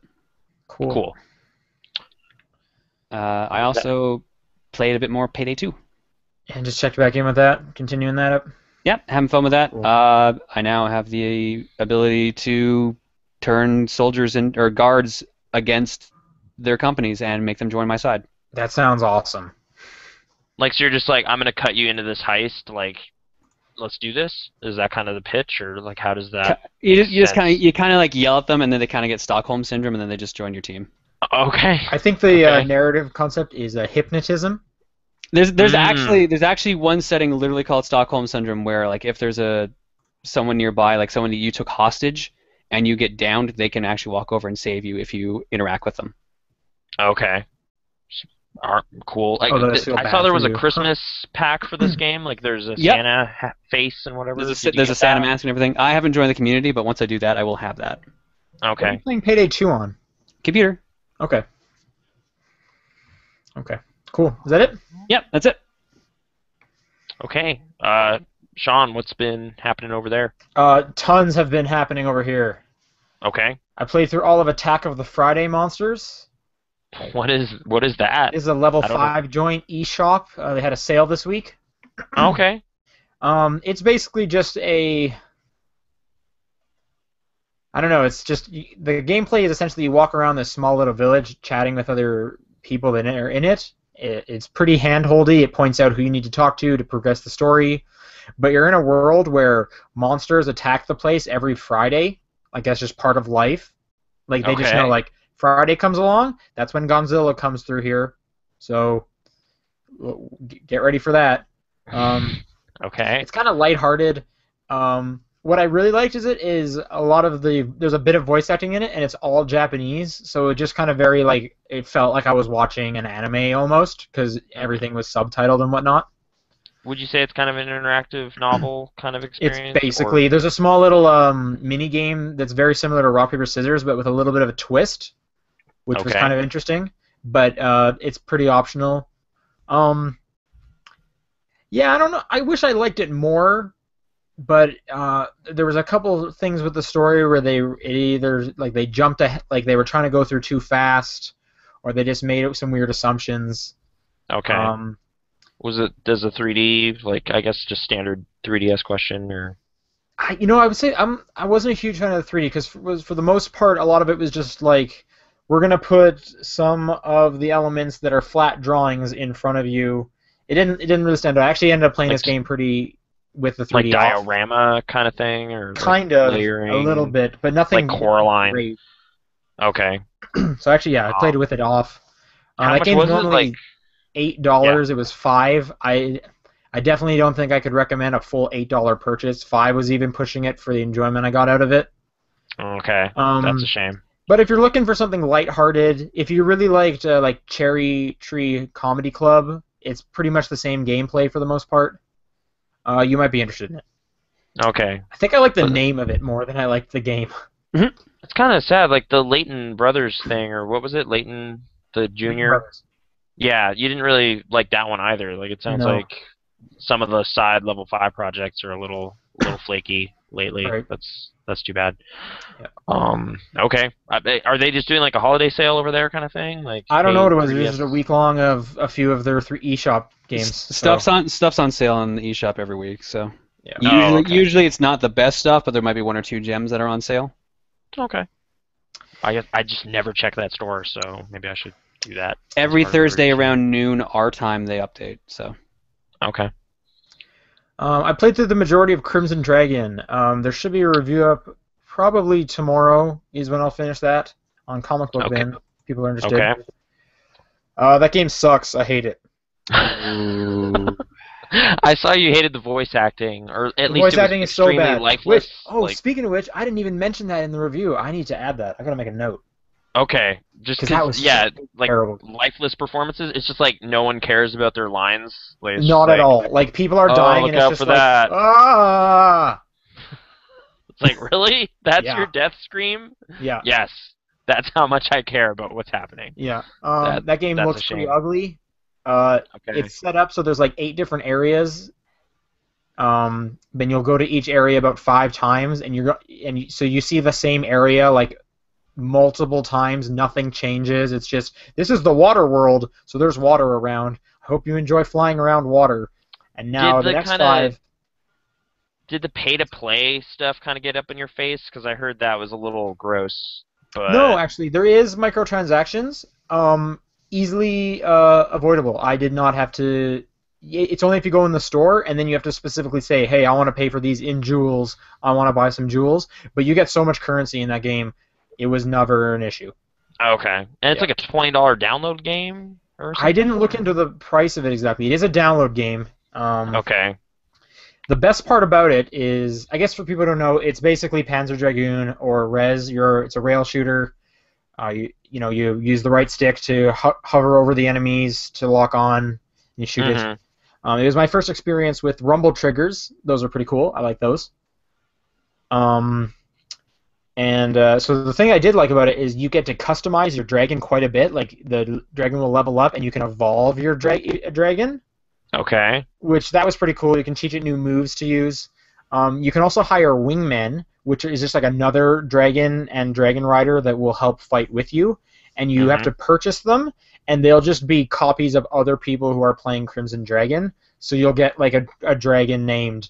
Cool. I also played a bit more Payday 2. And just checked back in with that. Continuing that up. Yep, having fun with that. Cool. I now have the ability to turn soldiers or guards against their companies and make them join my side. That sounds awesome. Like, so you're just like, I'm gonna cut you into this heist. Like, let's do this. Is that kind of the pitch, or like, how does that? You just sense? kind of like yell at them, and then they kind of get Stockholm syndrome, and then they just join your team. Okay. I think the Okay. narrative concept is hypnotism. There's actually one setting literally called Stockholm syndrome where like if there's someone nearby, like someone that you took hostage, and you get downed, they can actually walk over and save you if you interact with them. Okay. Cool. Like, Although I feel I bad saw there for was a you. Christmas pack for this game. Like, there's a Yep. Santa face and whatever. There's Did you a get Santa that? mask and everything. I haven't joined the community, but once I do that, I will have that. What are Okay. you playing Payday 2 on? Computer. Okay. Okay. Cool. Is that it? Yep, that's it. Okay. Sean, what's been happening over there? Tons have been happening over here. Okay. I played through all of Attack of the Friday Monsters. What is that? This is a level I don't 5 joint eShop. They had a sale this week. Okay. It's basically just I don't know. It's just the gameplay is essentially you walk around this small little village, chatting with other people that are in it. It's pretty handholdy. It points out who you need to talk to progress the story. But you're in a world where monsters attack the place every Friday. Like that's just part of life. Like they just know like Friday comes along, that's when Godzilla comes through here. So get ready for that. Okay. It's kind of lighthearted. What I really liked is a lot of there's a bit of voice acting in it, and it's all Japanese, so it just kind of it felt like I was watching an anime almost, because everything was subtitled and whatnot. Would you say it's kind of an interactive novel kind of experience? It's basically, there's a small little mini game that's very similar to Rock, Paper, Scissors, but with a little bit of a twist, which was kind of interesting, but it's pretty optional. Yeah, I don't know. I wish I liked it more, but there was a couple things with the story where they jumped ahead, like they were trying to go through too fast, or they just made some weird assumptions. Okay. Does a 3D, like, I guess just standard 3DS question, or? I would say I wasn't a huge fan of the 3D, because for the most part, a lot of it was just like, we're going to put some of the elements that are flat drawings in front of you. It didn't really stand out. I actually ended up playing this game pretty with the 3D like off. diorama kind of thing, or kind like of layering, a little bit, but nothing like Coraline. great. Okay. So actually, yeah, I played with it off. How that much game's was it? normally Like $8. It was $5. I definitely don't think I could recommend a full $8 purchase. $5 was even pushing it for the enjoyment I got out of it. Okay, that's a shame. But if you're looking for something lighthearted, if you really liked like Cherry Tree Comedy Club, it's pretty much the same gameplay for the most part. You might be interested in it. Okay. I think I like the name of it more than I like the game. It's kind of sad, like the Layton Brothers thing, or what was it, Layton the Junior? Brothers. Yeah, you didn't really like that one either. Like it sounds like some of the side level 5 projects are a little flaky lately. Right. That's too bad. Yeah. Okay. Are they just doing like a holiday sale over there, kind of thing? Like I don't know what it was. It 3DS? was just a week long of a few of their eShop games. Stuff's on sale on the eShop every week, so Yeah. usually it's not the best stuff, but there might be 1 or 2 gems that are on sale. Okay. I just never check that store, so maybe I should do that. Every Thursday around noon our time they update. So. Okay. I played through the majority of Crimson Dragon. There should be a review up probably tomorrow is when I'll finish that on Comic Book Bin. If people are interested. Okay. That game sucks. I hate it. I saw you hated the voice acting, or at least voice it was acting is so extremely bad. lifeless. Speaking of which, I didn't even mention that in the review. I need to add that. I gotta make a note. Okay, just 'Cause that was like terrible. lifeless performances. It's just like no one cares about their lines. Like, it's Not just at all. Like people are dying, look and it's out just for like, that. ah. It's like, really? That's Yeah. your death scream? Yeah. Yes, that's how much I care about what's happening. Yeah. That- that game that's looks a pretty shame. ugly. Okay. It's set up so there's like 8 different areas. Then you'll go to each area about 5 times, so you see the same area like multiple times. Nothing changes. It's just, this is the water world, so there's water around. I hope you enjoy flying around water. And now the next 5. Did the pay-to-play stuff kind of get up in your face? Because I heard that was a little gross. But No, actually, there is microtransactions. Easily avoidable. I did not have to. It's only if you go in the store, and then you have to specifically say, hey, I want to pay for these in jewels. I want to buy some jewels. But you get so much currency in that game, it was never an issue. Okay. And it's like a $20 download game? Or something? I didn't look into the price of it exactly. It is a download game. Okay. The best part about it is, I guess for people who don't know, it's basically Panzer Dragoon or Rez. It's a rail shooter. You use the right stick to hover over the enemies to lock on. And you shoot it. It was my first experience with rumble triggers. Those are pretty cool. I like those. So the thing I did like about it is you get to customize your dragon quite a bit. Like the dragon will level up, and you can evolve your dragon. Okay. Which that was pretty cool. You can teach it new moves to use. You can also hire wingmen, which is just like another dragon and dragon rider that will help fight with you, and you have to purchase them, and they'll just be copies of other people who are playing Crimson Dragon. So you'll get like a dragon named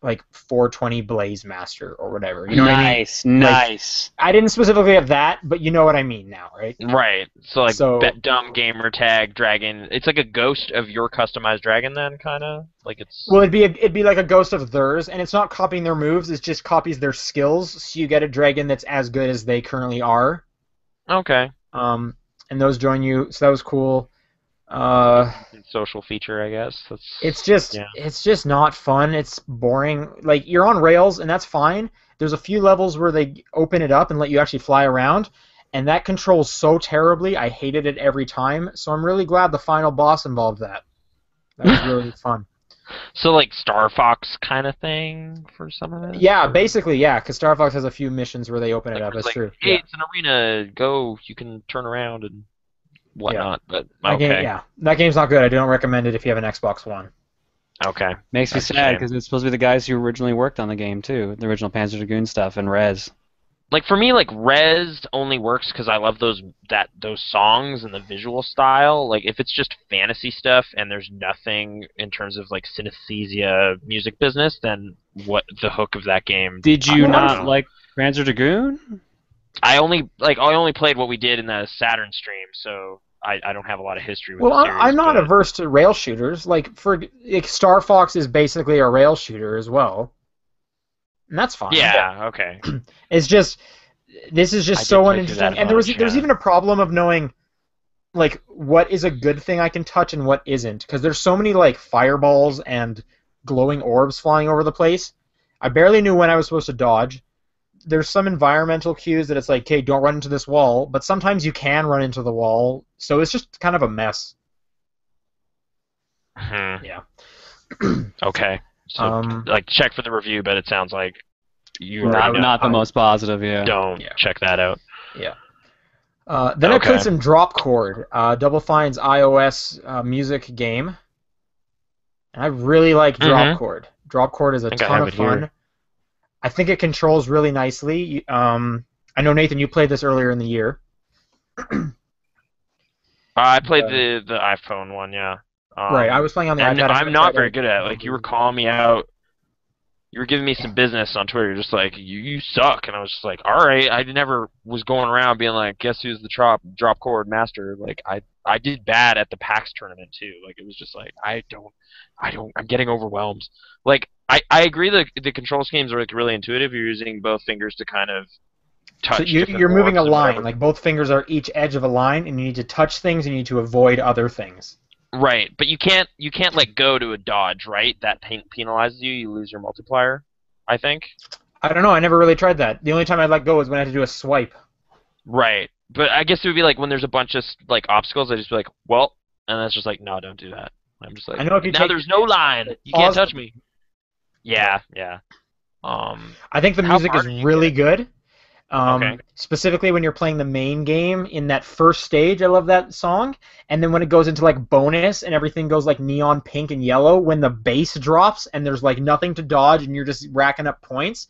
like 420 Blaze Master or whatever. You know what I mean? Nice. I didn't specifically have that, but you know what I mean now, right? Right. So like So- dumb gamer tag dragon. It's like a ghost of your customized dragon then, kind of like it's. Well, it'd be like a ghost of theirs, and it's not copying their moves. It just copies their skills. So you get a dragon that's as good as they currently are. Okay. And those join you. So that was cool. Social feature, I guess. It's just not fun. It's boring. Like, you're on rails, and that's fine. There's a few levels where they open it up and let you actually fly around, and that controls so terribly. I hated it every time. So I'm really glad the final boss involved that. That was really fun. So like Star Fox kind of thing for some of it. Yeah, basically, yeah. Because Star Fox has a few missions where they open it up. That's like, true. Hey, Yeah. it's an arena. Go. You can turn around and whatnot. But That okay. game, that game's not good. I don't recommend it if you have an Xbox One. Okay. Makes me That's a sad shame. because it's supposed to be the guys who originally worked on the game too, the original Panzer Dragoon stuff and Rez. Like for me, like Rez only works because I love those songs and the visual style. Like if it's just fantasy stuff and there's nothing in terms of like synesthesia music business, then what the hook of that game? Did you I don't not know. like Panzer Dragoon? I only played what we did in the Saturn stream, so I don't have a lot of history with Well, the series. I'm not but- averse to rail shooters. Like Star Fox is basically a rail shooter as well, and that's fine. Yeah. Okay. It's just this is I just did so play through uninteresting, that a and bunch, there's yeah. even a problem of knowing like what is a good thing I can touch and what isn't, because there's so many like fireballs and glowing orbs flying over the place. I barely knew when I was supposed to dodge. There's some environmental cues that it's like, okay, don't run into this wall, but sometimes you can run into the wall, so it's just kind of a mess. Yeah. Okay. So like check for the review, but it sounds like you already know. Not the most positive, yeah. Don't check that out. Yeah. Then I Okay. played some Dropchord, Double Fine's iOS music game. And I really like Dropchord. Dropchord is a think I ton have of it here. fun. I think it controls really nicely. I know, Nathan, you played this earlier in the year. I played the iPhone one, yeah. Right, I was playing on the and iPad. I'm not very good at it. Like you were calling me out. You were giving me some business on Twitter. You're just like, you suck, and I was just like, all right. I never was going around being like, guess who's the drop chord master? Like I did bad at the PAX tournament too. Like it was just like I'm getting overwhelmed. Like I agree that the control schemes are like really intuitive. You're using both fingers to kind of touch. So different you're moving a orbs and line. whatever. Like both fingers are each edge of a line, and you need to touch things, and you need to avoid other things. Right, but you can't let go to a dodge, right? That penalizes you. You lose your multiplier, I think. I don't know. I never really tried that. The only time I let go is when I had to do a swipe. Right, but I guess it would be like when there's a bunch of like obstacles. I just be like, well, and that's just like, no, don't do that. I'm just like, I know if you now take- there's no line. You can't touch me. Yeah. I think the How music far is did you really get? good. Okay. Specifically when you're playing the main game in that first stage, I love that song. And then when it goes into like bonus and everything goes like neon pink and yellow, when the bass drops and there's like nothing to dodge and you're just racking up points,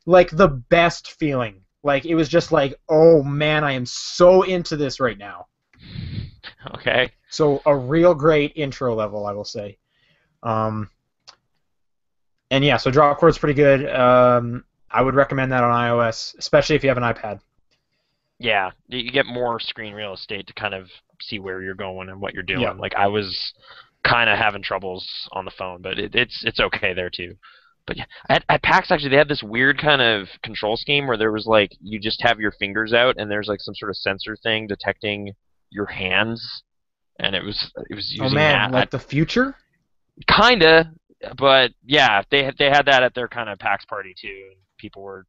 like the best feeling. Like it was just like, oh man, I am so into this right now. Okay. So a real great intro level, I will say. And yeah, so Dropchord's pretty good. I would recommend that on iOS, especially if you have an iPad. Yeah, you get more screen real estate to kind of see where you're going and what you're doing. Yeah. Like I was kind of having troubles on the phone, but it's okay there too. But yeah, at PAX actually they had this weird kind of control scheme where there was like you just have your fingers out and there's like some sort of sensor thing detecting your hands, and it was using Oh man, that. like the future? Kinda, but yeah, they had that at their kind of PAX party too. And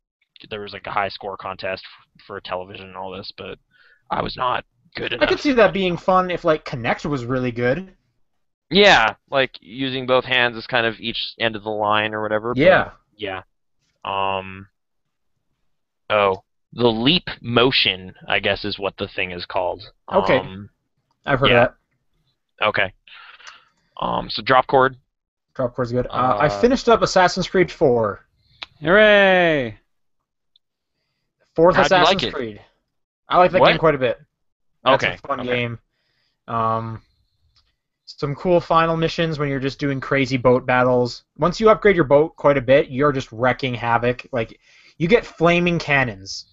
there was like a high score contest for television and all this, but I was not good enough. I could see that being fun if like Connect was really good. Yeah, like using both hands as kind of each end of the line or whatever. but Yeah. yeah. Oh, the leap motion, I guess, is what the thing is called. Okay. I've heard yeah. of that. Okay. So Dropchord. Dropchord's good. I finished up Assassin's Creed 4. Hooray! Fourth How'd you like Assassin's it? Creed. I like that What? game quite a bit. That's Okay, a fun okay. game. Some cool final missions when you're just doing crazy boat battles. Once you upgrade your boat quite a bit, you're just wrecking havoc. Like, you get flaming cannons.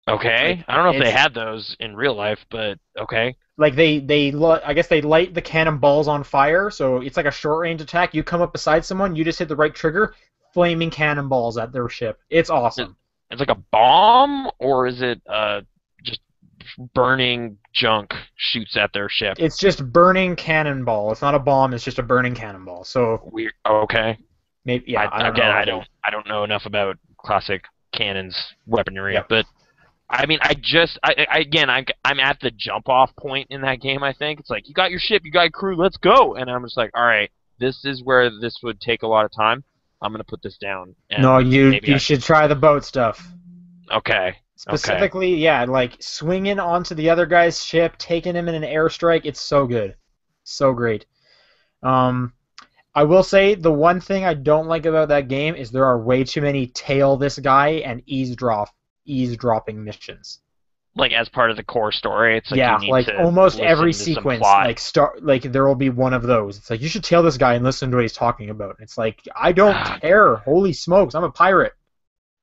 Okay. Like, I don't know if they it's- had those in real life, but okay. Like I guess they light the cannonballs on fire, so it's like a short range attack. You come up beside someone, you just hit the right trigger, flaming cannonballs at their ship. It's awesome. It's like a bomb, or is it just burning junk shoots at their ship? It's just burning cannonball. It's not a bomb. It's just a burning cannonball. So Weird. Okay. maybe I don't Again, know. I don't know enough about classic cannons weaponry, Yep. but I mean, I'm at the jump off point in that game. I think it's like you got your ship, you got your crew, let's go, and I'm just like, all right, this is where this would take a lot of time. I'm gonna put this down. And No, you maybe should try the boat stuff. Okay. Specifically, yeah, like swinging onto the other guy's ship, taking him in an airstrike. It's so good, so great. I will say the one thing I don't like about that game is there are way too many tail this guy and eavesdropping missions. Like as part of the core story, it's like Yeah, you need like to almost every listen to some sequence, plot. like there will be one of those. It's like you should tail this guy and listen to what he's talking about. It's like I don't care. Holy smokes, I'm a pirate.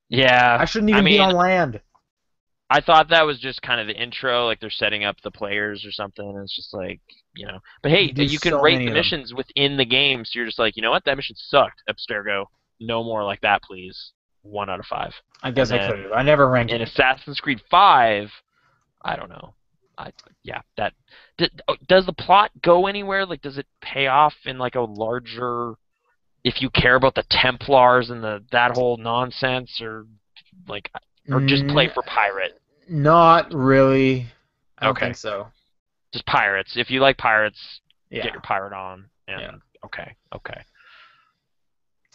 Yeah. I shouldn't even be on land. I thought that was just kind of the intro, like they're setting up the players or something. And it's just like, But hey, do you can so rate many the of them. missions within the game, so you're just like, you know what, that mission sucked, Abstergo. No more like that, please. 1 out of 5. I guess And I then could have. I never ranked In it. Assassin's Creed 5, I don't know. Does the plot go anywhere? Like, does it pay off in like a larger, if you care about the Templars and that whole nonsense, or just play for pirate? Not really. I don't Okay. think so. Just pirates. If you like pirates, Yeah. get your pirate on. And Yeah. okay.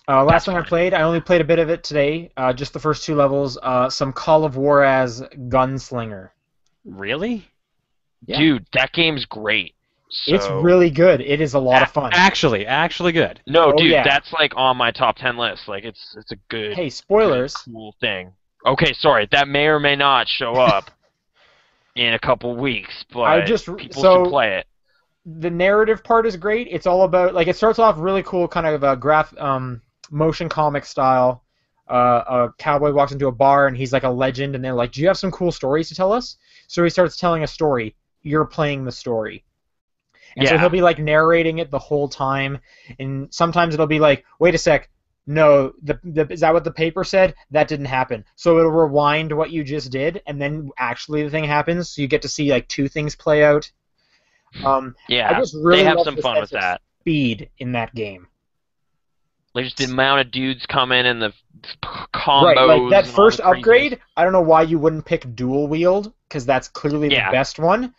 Last That's thing I fine. played, I only played a bit of it today. Just the first 2 levels. Some Call of Juarez Gunslinger. Really? Yeah. Dude, that game's great. It's So- really good. It is a lot of fun. Actually good. No, Oh, dude, yeah. that's like on my top 10 list. Like it's a good, Hey, spoilers. good, cool thing. Okay, sorry, that may or may not show up in a couple weeks, but people should play it. The narrative part is great. It's all about it starts off really cool, kind of a motion comic style. A cowboy walks into a bar and he's like a legend, and they're like, "Do you have some cool stories to tell us?" So he starts telling a story. You're playing the story. And so Yeah. he'll be like narrating it the whole time, and sometimes it'll be like, "Wait a sec, no, is that what the paper said? That didn't happen." So it'll rewind what you just did, and then actually the thing happens. So you get to see like 2 things play out. Yeah, I just really they have love some the fun with sense of that. speed in that game. Like just the amount of dudes come in and the combos. Right, like that and all first the craziness. upgrade, I don't know why you wouldn't pick dual wield, because that's clearly the Yeah. best one.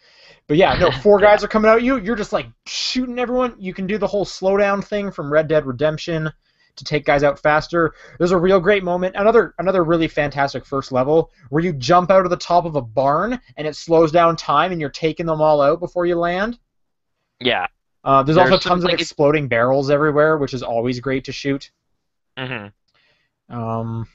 But yeah, no, 4 Yeah. guys are coming at you, you're just like shooting everyone. You can do the whole slowdown thing from Red Dead Redemption to take guys out faster. There's a real great moment, another really fantastic first level, where you jump out of the top of a barn and it slows down time and you're taking them all out before you land. Yeah. There's also There's some, tons of like, exploding barrels everywhere, which is always great to shoot. hmm Um,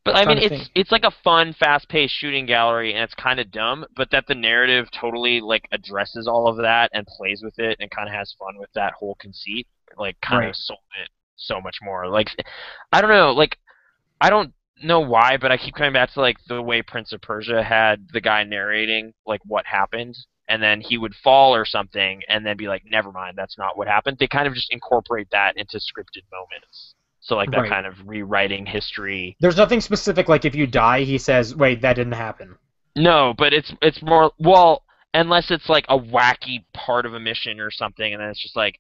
But I mean, trying to think. it's like a fun, fast-paced shooting gallery, and it's kind of dumb. But that the narrative totally like addresses all of that and plays with it, and kind of has fun with that whole conceit. Like, kind Right. of sold it so much more. Like, I don't know. Like, I don't know why, but I keep coming back to like the way Prince of Persia had the guy narrating like what happened, and then he would fall or something, and then be like, "Never mind, that's not what happened." They kind of just incorporate that into scripted moments. So like that Right. kind of rewriting history. There's nothing specific, like if you die, he says, "Wait, that didn't happen." No, but it's more, well, unless it's like a wacky part of a mission or something, and then it's just like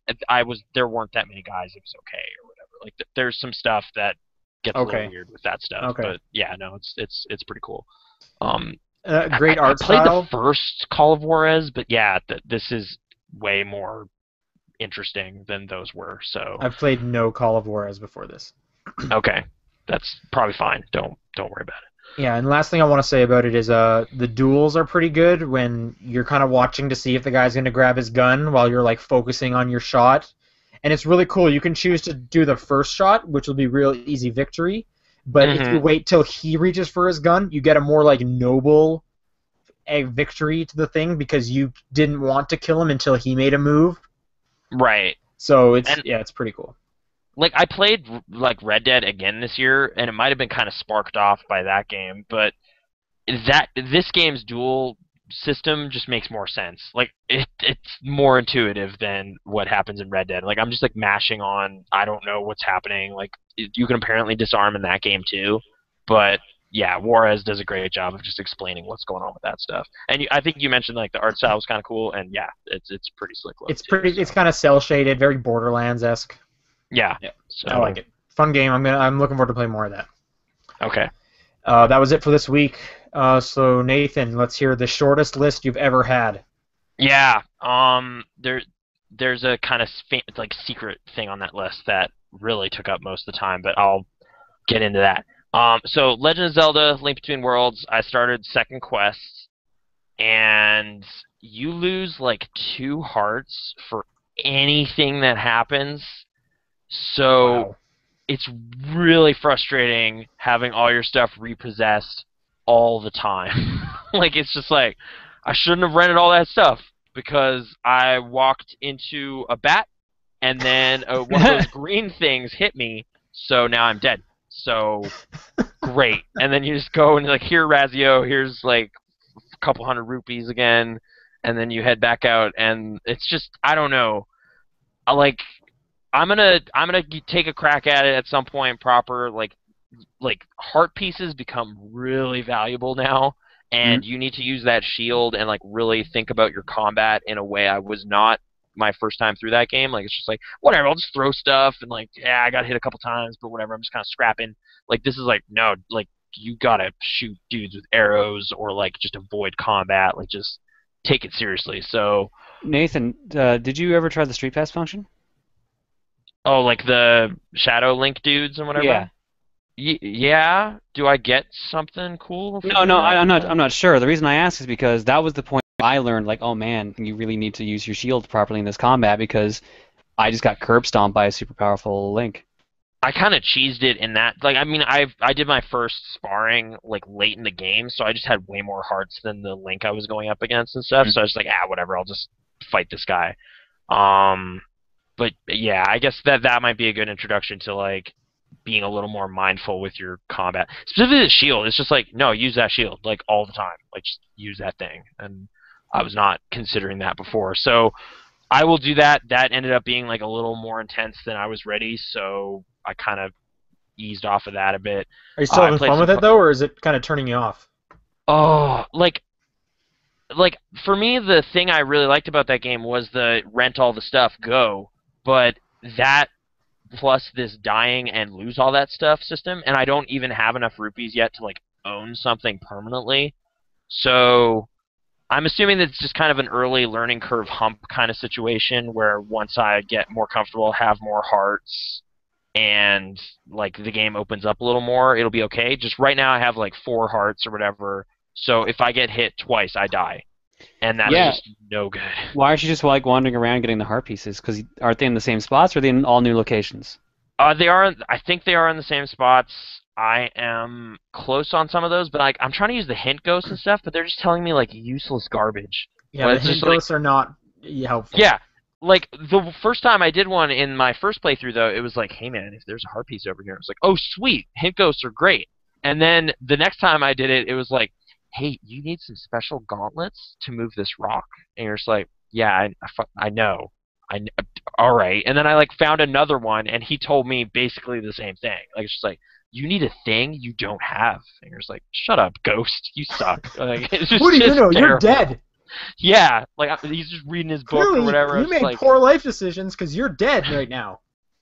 there weren't that many guys, it was okay or whatever. Like there's some stuff that gets a Okay. little weird with that stuff. Okay. But yeah, no, it's pretty cool. Great I art played style. the first Call of Juarez, but yeah, this is way more interesting than those were. So I've played no Call of Juarez before this. okay, that's probably fine. Don't worry about it. Yeah, and last thing I want to say about it is the duels are pretty good when you're kind of watching to see if the guy's going to grab his gun while you're like focusing on your shot. And it's really cool. You can choose to do the first shot, which will be real easy victory. But if you wait till he reaches for his gun, you get a more like noble victory to the thing because you didn't want to kill him until he made a move. Right. So it's And it's pretty cool. like I played like Red Dead again this year, and it might have been kind of sparked off by that game, but this game's dual system just makes more sense. Like it's more intuitive than what happens in Red Dead. Like I'm just like mashing on. I don't know what's happening. Like you can apparently disarm in that game too, but yeah, Juarez does a great job of just explaining what's going on with that stuff. And I think you mentioned like the art style was kind of cool, and yeah, it's pretty slick look. It's pretty. So. It's kind of cell shaded, very Borderlands-esque. Yeah. So I like it. Fun game. I'm looking forward to playing more of that. Okay. That was it for this week. So Nathan, let's hear the shortest list you've ever had. Yeah. There's a kind of like secret thing on that list that really took up most of the time, but I'll get into that. So Legend of Zelda: Link Between Worlds. I started second quest, and you lose like 2 hearts for anything that happens. So Wow. it's really frustrating having all your stuff repossessed all the time. Like it's just like I shouldn't have rented all that stuff because I walked into a bat and then one of those green things hit me, so now I'm dead. So great. And then you just go and like, here Razio, here's like a couple hundred rupees again, and then you head back out, and it's just I don't know. I'm gonna take a crack at it at some point proper. Like heart pieces become really valuable now, and you need to use that shield and like really think about your combat in a way I was not my first time through that game. Like it's just like whatever, I'll just throw stuff and like yeah, I got hit a couple times, but whatever, I'm just kind of scrapping. Like this is like no, like you gotta shoot dudes with arrows or like just avoid combat. Like just take it seriously. So Nathan, did you ever try the Street Pass function? oh, like the Shadow Link dudes and whatever. Yeah. Yeah. Do I get something cool? No, I'm not sure. The reason I ask is because that was the point I learned, like, oh man, you really need to use your shield properly in this combat because I just got curb stomped by a super powerful Link. I kind of cheesed it in that. Like, I mean, I did my first sparring like late in the game, so I just had way more hearts than the Link I was going up against and stuff. So I was like, whatever, I'll just fight this guy. But yeah, I guess that might be a good introduction to like being a little more mindful with your combat. Specifically the shield, it's just like, no, use that shield like all the time. Like just use that thing. And I was not considering that before. So I will do that. That ended up being like a little more intense than I was ready, so I kind of eased off of that a bit. Are you still having fun with it though, or is it kind of turning you off? Oh, like for me, the thing I really liked about that game was the rent all the stuff, go. But that plus this dying and lose all that stuff system, and I don't even have enough rupees yet to like own something permanently. So I'm assuming that it's just kind of an early learning curve hump kind of situation where once I get more comfortable, have more hearts, and like the game opens up a little more, it'll be okay. Just right now I have like 4 hearts or whatever, so if I get hit twice, I die. And that's just no good. Why aren't you just like wandering around getting the heart pieces? Because aren't they in the same spots, or are they in all new locations? They are. I think they are in the same spots. I am close on some of those, but like I'm trying to use the hint ghosts and stuff, but they're just telling me like useless garbage. Yeah, the hint ghosts are not helpful. Yeah, like the first time I did one in my first playthrough, though, it was like, hey man, if there's a heart piece over here, it's like, oh sweet, hint ghosts are great. And then the next time I did it, it was like, hey, you need some special gauntlets to move this rock. And you're just like, yeah, I know. All right. And then I like found another one, and he told me basically the same thing. Like it's just like, you need a thing you don't have. And you're just like, shut up, ghost. You suck. Like, it's just, what do you know? Terrible. You're dead. Yeah. Like he's just reading his book Clearly, or whatever. You made poor life decisions because you're dead right now.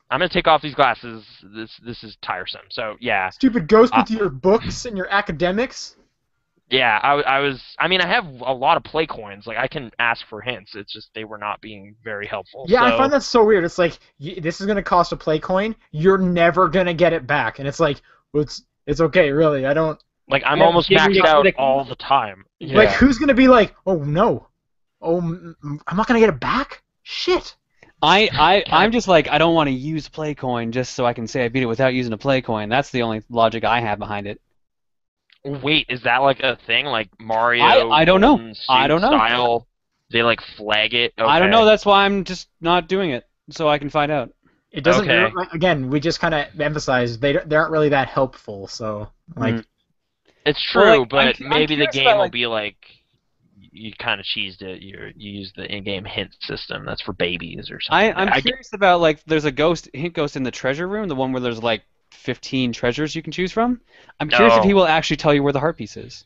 I'm gonna take off these glasses. This is tiresome. So yeah. Stupid ghost with your books and your academics. Yeah, I mean, I have a lot of play coins. Like, I can ask for hints. It's just they were not being very helpful. Yeah, I find that so weird. It's like, this is going to cost a play coin. You're never going to get it back. And it's like, well, it's okay, really. I don't... Like, I'm almost maxed out all the time. Yeah. Like, who's going to be like, oh, no. Oh, I'm not going to get it back? Shit. I'm just like, I don't want to use play coin just so I can say I beat it without using a play coin. That's the only logic I have behind it. Wait, is that like a thing? Like Mario? I don't know. I don't know. Style? They like flag it. Okay. I don't know. That's why I'm just not doing it, so I can find out. It doesn't. Okay. Again, we just kind of emphasize they aren't really that helpful. So like, It's Well, true, like, but I'm maybe the curious game about, will like, be like you kind of cheesed it. You use the in-game hint system. That's for babies or something. I'm curious about, like, there's a hint ghost in the treasure room, the one where there's like 15 treasures you can choose from. I'm curious if he will actually tell you where the heart piece is.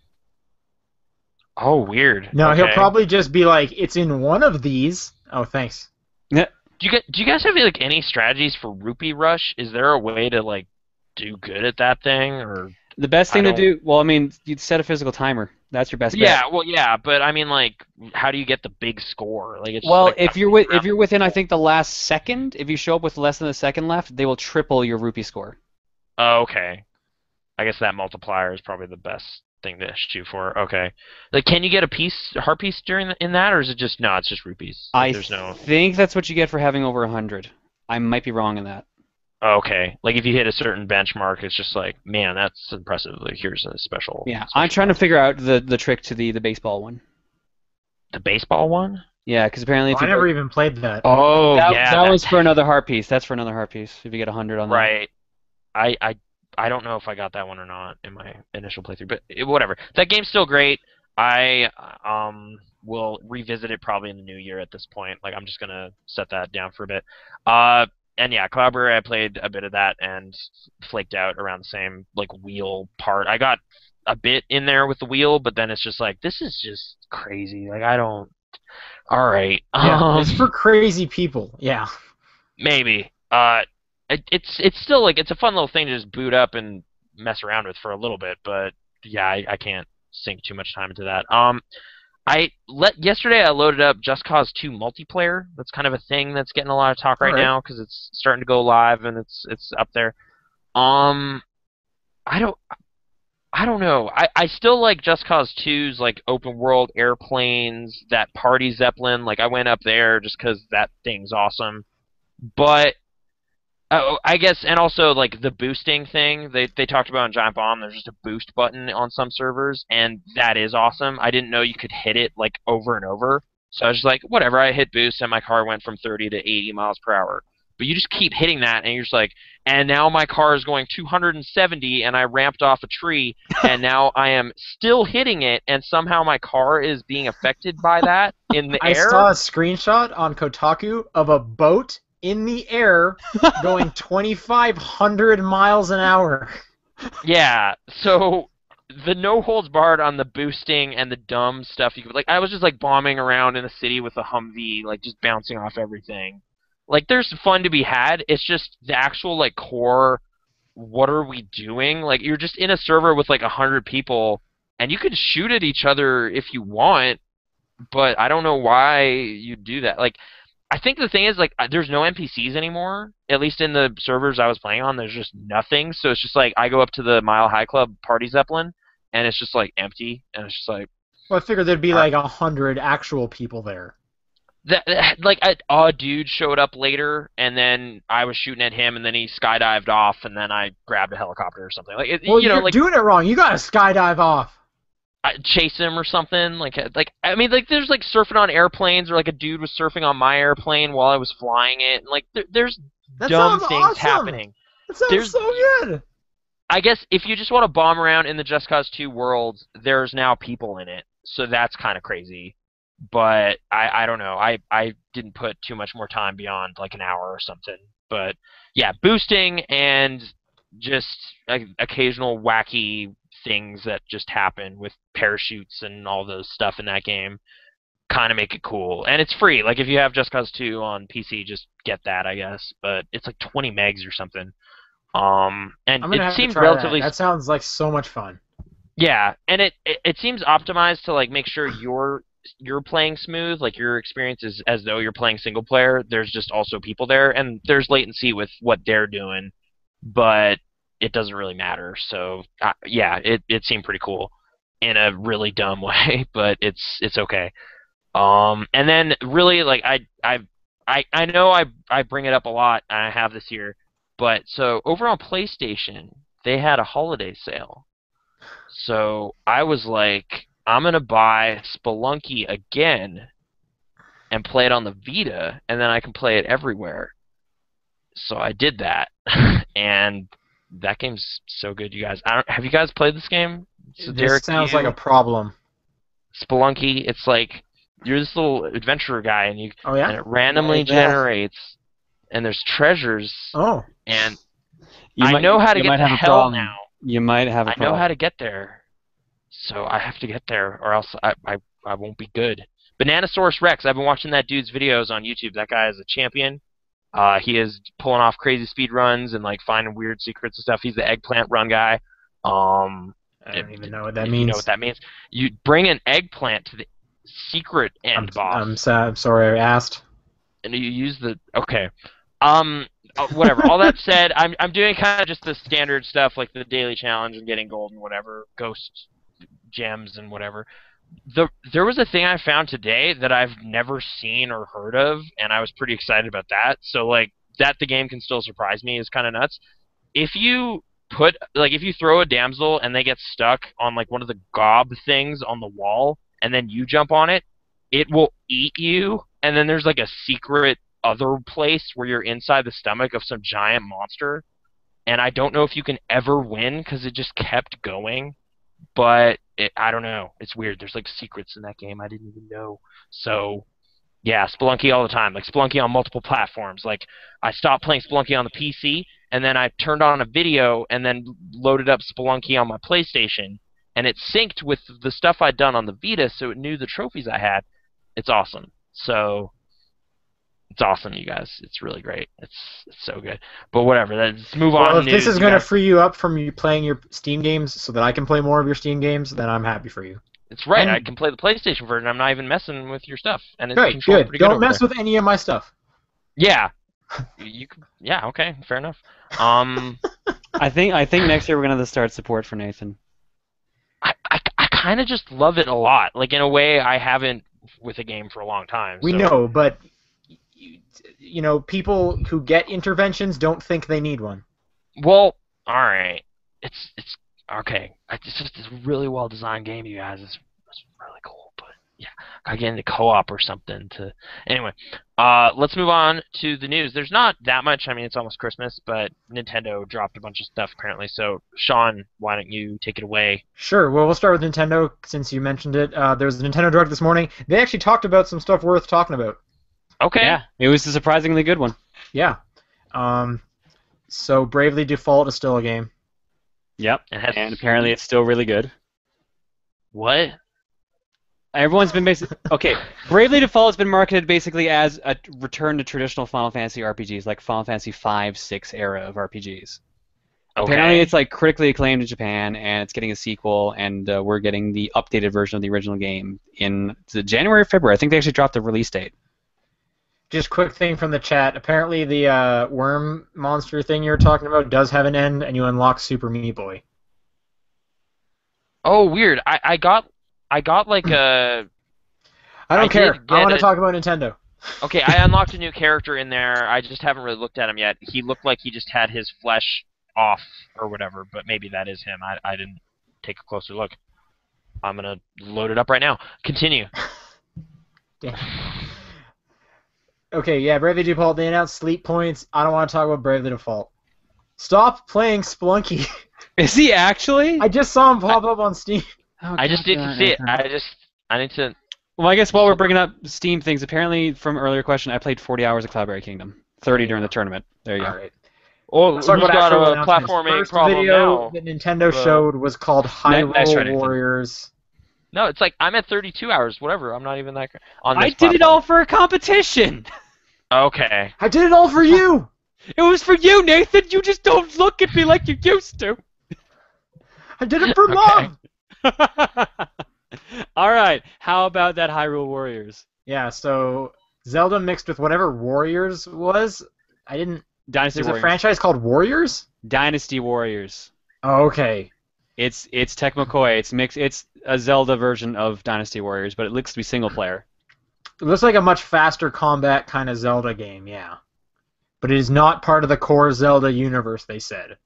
Oh, weird. no, Okay. he'll probably just be like, it's in one of these. Oh, thanks. Yeah. Do you guys have like any strategies for Rupee Rush? Is there a way to like do good at that thing or? The best thing to do, well, I mean, you'd set a physical timer. That's your best bet. Yeah, well, yeah, but I mean, like, how do you get the big score? Like, it's Well, just, like, if you're within, I think, the last second, if you show up with less than a second left, they will triple your rupee score. Oh, okay. I guess that multiplier is probably the best thing to shoot for. Okay. Like, can you get a heart piece in that, or is it just no? It's just rupees. Like, I think that's what you get for having over 100. I might be wrong in that. Oh, okay. Like, if you hit a certain benchmark, it's just like, man, that's impressive. Like, here's a special. Yeah, I'm trying to figure out the trick to the baseball one. The baseball one? Yeah, because apparently if I you never even played that. Oh, yeah. that was for another heart piece. That's for another heart piece. If you get 100 on that. Right. I don't know if I got that one or not in my initial playthrough, but whatever. That game's still great. I will revisit it probably in the new year at this point. Like, I'm just gonna set that down for a bit. And yeah, Cloudberry, I played a bit of that and flaked out around the same like wheel part. I got a bit in there with the wheel, but then it's just like, this is just crazy. Like, I don't. All right. Yeah, it's for crazy people. Yeah. Maybe. It's still like it's a fun little thing to just boot up and mess around with for a little bit, but yeah, I can't sink too much time into that. Yesterday I loaded up Just Cause 2 multiplayer. That's kind of a thing that's getting a lot of talk right now because it's starting to go live and it's up there. I don't know. I still like Just Cause 2's like open world airplanes, that party zeppelin. Like I went up there just because that thing's awesome, but. I guess, and also like the boosting thing they talked about in Giant Bomb. There's just a boost button on some servers, and that is awesome. I didn't know you could hit it like over and over, so I was just like, whatever. I hit boost, and my car went from 30 to 80 miles per hour. But you just keep hitting that, and you're just like, and now my car is going 270, and I ramped off a tree, and now I am still hitting it, and somehow my car is being affected by that in the air. I saw a screenshot on Kotaku of a boat in the air going 2,500 miles an hour. Yeah, so the no holds barred on the boosting and the dumb stuff you could like. I was just like bombing around in the city with a Humvee, like just bouncing off everything. Like there's fun to be had. It's just the actual like core. What are we doing? Like you're just in a server with like 100 people, and you could shoot at each other if you want, but I don't know why you do that. Like. I think the thing is, like, there's no NPCs anymore. At least in the servers I was playing on, there's just nothing. So it's just like, I go up to the Mile High Club Party Zeppelin, and it's just, like, empty. And it's just like... Well, I figured there'd be, like, 100 actual people there. Like, a dude showed up later, and then I was shooting at him, and then he skydived off, and then I grabbed a helicopter or something. Like, well, you know, you're like, doing it wrong. You gotta skydive off. Chase him or something. Like I mean, like there's like surfing on airplanes, or like a dude was surfing on my airplane while I was flying it. And, like there's dumb things happening. That sounds so good. I guess if you just want to bomb around in the Just Cause 2 world, there's now people in it, so that's kind of crazy. But I don't know. I didn't put too much more time beyond like an hour or something. But yeah, boosting and just occasional wacky things that just happen with parachutes and all those stuff in that game kind of make it cool. And it's free. Like if you have Just Cause 2 on PC, just get that, I guess. But it's like 20 megs or something. And it seems relatively... That sounds like so much fun. Yeah, and it seems optimized to like make sure you're playing smooth, like your experience is as though you're playing single player. There's just also people there, and there's latency with what they're doing, but it doesn't really matter. So yeah, it seemed pretty cool in a really dumb way, but it's okay. And then really like I know I bring it up a lot, and I have this year, but so over on PlayStation they had a holiday sale. So I was like, I'm gonna buy Spelunky again and play it on the Vita, and then I can play it everywhere. So I did that, and that game's so good, you guys. Have you guys played this game? So This Derek, sounds like a problem. Spelunky. It's like you're this little adventurer guy, and Oh yeah. and it randomly generates, and there's treasures, Oh. and I know how to get to hell now. You might have a I problem. know how to get there, so I have to get there, or else I won't be good. Bananasaurus Rex. I've been watching that dude's videos on YouTube. That guy is a champion. He is pulling off crazy speed runs and like finding weird secrets and stuff. He's the eggplant run guy. I don't even know what that means. You know what that means? You bring an eggplant to the secret end boss. I'm sorry I asked. And you use the whatever. All that said, I'm doing kind of just the standard stuff like the daily challenge and getting gold and whatever, ghost gems and whatever. There was a thing I found today that I've never seen or heard of, and I was pretty excited about that. So like that the game can still surprise me is kind of nuts. If you throw a damsel and they get stuck on like one of the gob things on the wall, and then you jump on it, it will eat you. And then there's like a secret other place where you're inside the stomach of some giant monster. And I don't know if you can ever win because it just kept going. But I don't know. It's weird. There's like secrets in that game I didn't even know. So yeah, Spelunky all the time. Like Spelunky on multiple platforms. Like I stopped playing Spelunky on the PC, and then I turned on a video and then loaded up Spelunky on my PlayStation, and it synced with the stuff I'd done on the Vita, so it knew the trophies I had. It's awesome. So it's awesome, you guys. It's really great. It's so good. But whatever. Let's move on. Well, if this is going to free you up from you playing your Steam games so that I can play more of your Steam games, then I'm happy for you. It's right. And I can play the PlayStation version. I'm not even messing with your stuff, and it's great, controlled good. pretty good. Don't mess with any of my stuff. Yeah. Yeah. Okay. Fair enough. I think next year we're gonna have to start support for Nathan. I kind of just love it a lot. Like in a way I haven't with a game for a long time. We know, but you know, people who get interventions don't think they need one. Well, all right. It's okay. It's just a really well designed game, you guys. It's really cool. But yeah, I get into co-op or something to. Anyway, let's move on to the news. There's not that much. I mean, it's almost Christmas, but Nintendo dropped a bunch of stuff apparently. So, Sean, why don't you take it away? Sure. Well, we'll start with Nintendo since you mentioned it. There was a Nintendo Direct this morning. They actually talked about some stuff worth talking about. Okay. Yeah, it was a surprisingly good one. Yeah. So Bravely Default is still a game. Yep. And apparently it's still really good. What? Everyone's been basically okay. Bravely Default has been marketed basically as a return to traditional Final Fantasy RPGs, like Final Fantasy 5, 6 era of RPGs. Okay. Apparently, it's like critically acclaimed in Japan, and it's getting a sequel, and we're getting the updated version of the original game in January or February. I think they actually dropped the release date. Just quick thing from the chat. Apparently, the worm monster thing you were talking about does have an end, and you unlock Super Meat Boy. Oh, weird. I got like a. I don't care. I want to talk about Nintendo. Okay, I unlocked a new character in there. I just haven't really looked at him yet. He looked like he just had his flesh off or whatever, but maybe that is him. I didn't take a closer look. I'm gonna load it up right now. Continue. Damn. Okay, yeah, Bravely Default, they announced sleep points. I don't want to talk about Bravely Default. Stop playing Spelunky. Is he actually? I just saw him pop up on Steam. Oh, I just didn't see it. I need to. Well, I guess while we're bringing up Steam things, apparently from earlier question, I played 40 hours of Cloudberry Kingdom. 30 during the tournament. There you go. All right. Well, Let's talk who's about got a actual platforming announcements. problem First video now? that Nintendo showed was called Hyrule nice try, Nathan. Warriors. No, it's like I'm at 32 hours. Whatever. I'm not even that. On I this did it platform. all for a competition. Okay. I did it all for you! It was for you, Nathan. You just don't look at me like you used to. I did it for love! All right. How about that Hyrule Warriors? Yeah, so Zelda mixed with whatever Warriors was. I didn't... Dynasty There's Warriors. a franchise called Warriors? Dynasty Warriors. Oh, okay. It's Tecmo Koei. It's mixed. It's a Zelda version of Dynasty Warriors, but it looks to be single player. It looks like a much faster combat kind of Zelda game, yeah. But it is not part of the core Zelda universe, they said.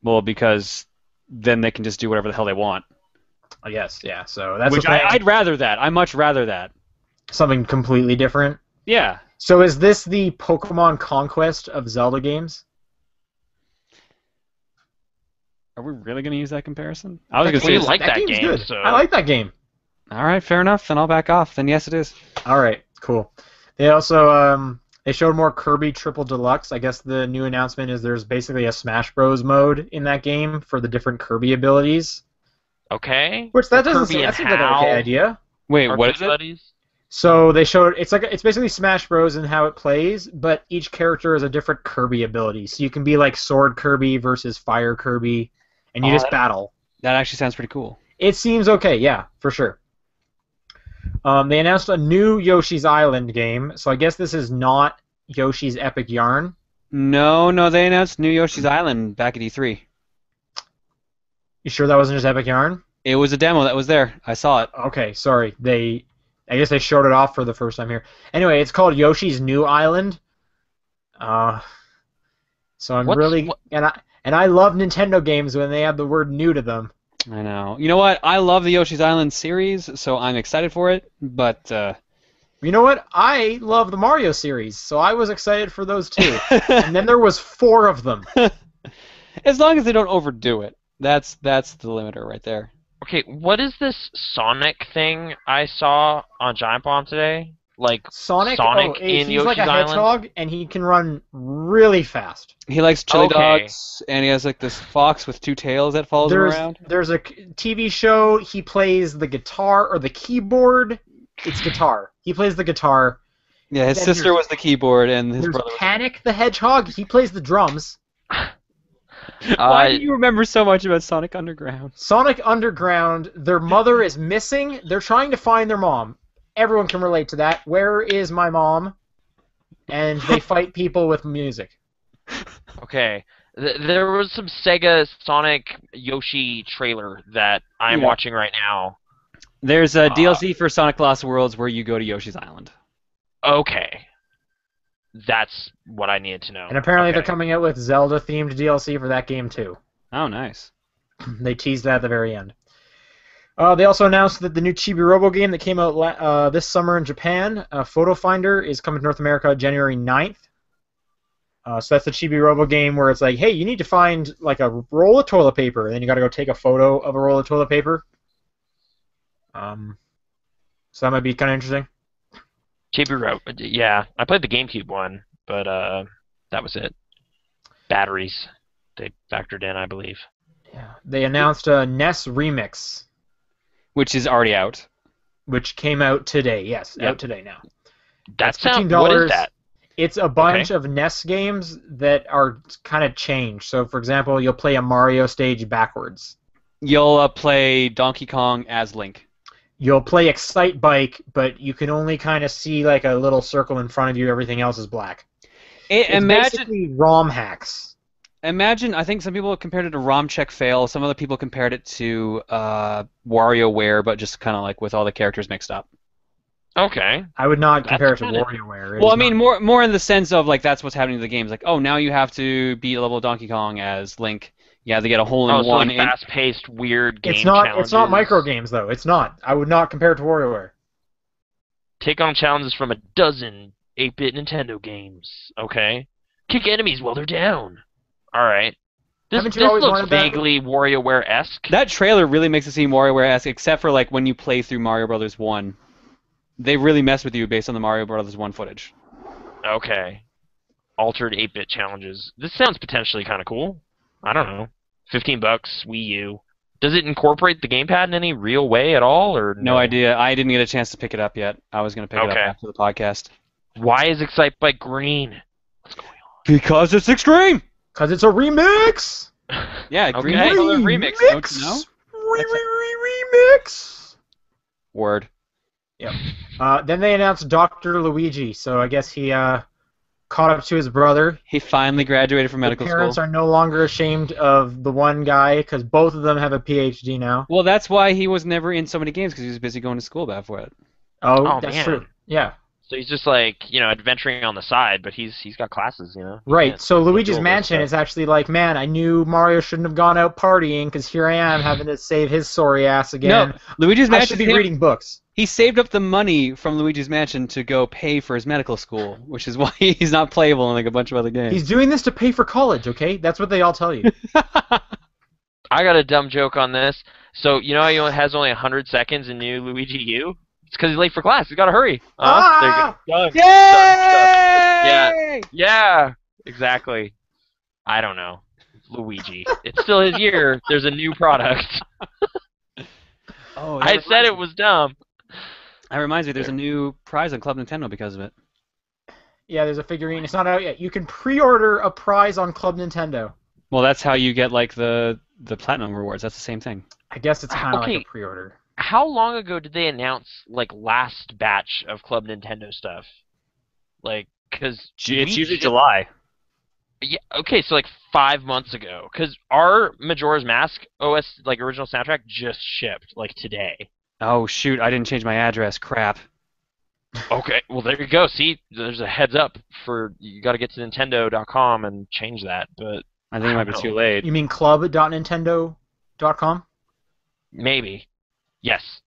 Well, because then they can just do whatever the hell they want. I guess, yeah. So that's Which what I'd rather that. I much rather that. Something completely different. Yeah. So is this the Pokemon Conquest of Zelda games? Are we really going to use that comparison? I was going to We say. like that game's game, good. so I like that game. All right, fair enough. Then I'll back off. Then yes, it is. All right, cool. They also they showed more Kirby Triple Deluxe. I guess the new announcement is there's basically a Smash Bros mode in that game for the different Kirby abilities. okay. Which that The doesn't Kirby seem, and that seems like an Hal okay idea. Wait, are what two is it? buddies? So they showed it's basically Smash Bros and how it plays, but each character is a different Kirby ability. So you can be like Sword Kirby versus Fire Kirby, and you Oh, just battle. That actually sounds pretty cool. It seems okay, yeah, for sure. They announced a new Yoshi's Island game, so I guess this is not Yoshi's Epic Yarn. No, they announced New Yoshi's Island back at E3. You sure that wasn't just Epic Yarn? It was a demo that was there. I saw it. Okay, sorry. I guess they showed it off for the first time here. Anyway, it's called Yoshi's New Island. So I'm and I love Nintendo games when they have the word new to them. I know. You know what? I love the Yoshi's Island series, so I'm excited for it. But You know what? I love the Mario series, so I was excited for those too. And then there was 4 of them. as long as they don't overdo it, that's the limiter right there. Okay, what is this Sonic thing I saw on Giant Bomb today? Like Sonic in he's like a Yoshi's Island? hedgehog, and he can run really fast. He likes chili Okay. dogs, and he has like this fox with 2 tails that follows him around. There's a TV show. He plays the guitar or the keyboard. It's guitar. He plays the guitar. Yeah, his Then sister there's- was the keyboard, and his There's brother. Panic the Hedgehog. He plays the drums. Why do you remember so much about Sonic Underground? Sonic Underground. Their mother is missing. They're trying to find their mom. Everyone can relate to that. Where is my mom? And they fight people with music. Okay. There was some Sega Sonic Yoshi trailer that I'm Yeah. watching right now. There's a DLC for Sonic Lost Worlds where you go to Yoshi's Island. Okay. That's what I needed to know. And apparently Okay. they're coming out with Zelda-themed DLC for that game too. Oh, nice. They teased that at the very end. They also announced that the new Chibi Robo game that came out this summer in Japan, Photo Finder, is coming to North America January 9th. So that's the Chibi Robo game where it's like, hey, you need to find like a roll of toilet paper, and then you got to go take a photo of a roll of toilet paper. So that might be kind of interesting. Chibi Robo. Yeah, I played the GameCube one, but that was it. Batteries they factored in, I believe. Yeah. They announced a NES Remix, Which is already out. which came out today. Yes, Yep. out today now. That That's sounds. $15. What is that? It's a bunch of NES games that are kind of changed. So, for example, you'll play a Mario stage backwards. You'll play Donkey Kong as Link. You'll play Excite Bike, but you can only kind of see like a little circle in front of you. Everything else is black. It's basically ROM hacks. Imagine, I think some people compared it to ROM Check Fail. Some other people compared it to WarioWare, but just kind of like with all the characters mixed up. Okay. I would not compare it to kinda- WarioWare. It Well, is I mean, not- more in the sense of like that's what's happening to the games. Like, oh, now you have to beat a level of Donkey Kong as Link. You have to get a hole in Oh, so one. like fast-paced, weird game It's not. challenges. It's not micro games though. It's not. I would not compare it to WarioWare. Take on challenges from a dozen 8-bit Nintendo games. Okay. Kick enemies while they're down. All right. This Haven't you always looks wanted that? vaguely WarioWare-esque. That trailer really makes it seem WarioWare-esque, except for like when you play through Mario Brothers 1. They really mess with you based on the Mario Brothers 1 footage. Okay. Altered 8-bit challenges. This sounds potentially kind of cool. I don't know. $15, Wii U. Does it incorporate the gamepad in any real way at all, or No idea. I didn't get a chance to pick it up yet. I was going to pick it up Okay. after the podcast. Why is Excite Bike green? What's going Because it's extreme! Cause it's a remix. Yeah, Okay. Green Color Remix. Don't you know? Remix. Word. Then they announced Dr. Luigi. So I guess he caught up to his brother. He finally graduated from The medical parents school. are no longer ashamed of the one guy because both of them have a PhD now. Well, that's why he was never in so many games, because he was busy going to school before it. Oh, Oh, that's man. true. Yeah. So he's just like, adventuring on the side, but he's got classes, He Right. can't So do Luigi's all this Mansion stuff. is actually like, man, I knew Mario shouldn't have gone out partying because here I am having to save his sorry ass No, again. Luigi's I should Mansion. be reading books. He saved up the money from Luigi's Mansion to go pay for his medical school, which is why he's not playable in like a bunch of other games. He's doing this to pay for college, okay? That's what they all tell you. I got a dumb joke on this. So, how he only has only 100 seconds in new Luigi U? It's because he's late for class. He's got to hurry. There you go. Done. Yay! Done. Yeah, exactly. I don't know. Luigi. It's still his year. There's a new product. Oh, I said it was dumb. That reminds me, there's a new prize on Club Nintendo because of it. Yeah, there's a figurine. It's not out yet. You can pre-order a prize on Club Nintendo. Well, that's how you get like the platinum rewards. That's the same thing. I guess it's kind of Okay. like a pre-order. How long ago did they announce, last batch of Club Nintendo stuff? Because... It's usually July. Yeah, okay, so 5 months ago. Because our Majora's Mask OS, original soundtrack just shipped, today. Oh shoot! I didn't change my address. Crap. Okay, well there you go. See, there's a heads up for you got to get to Nintendo.com and change that. But I think it might be too late. You mean club.nintendo.com? maybe, yes,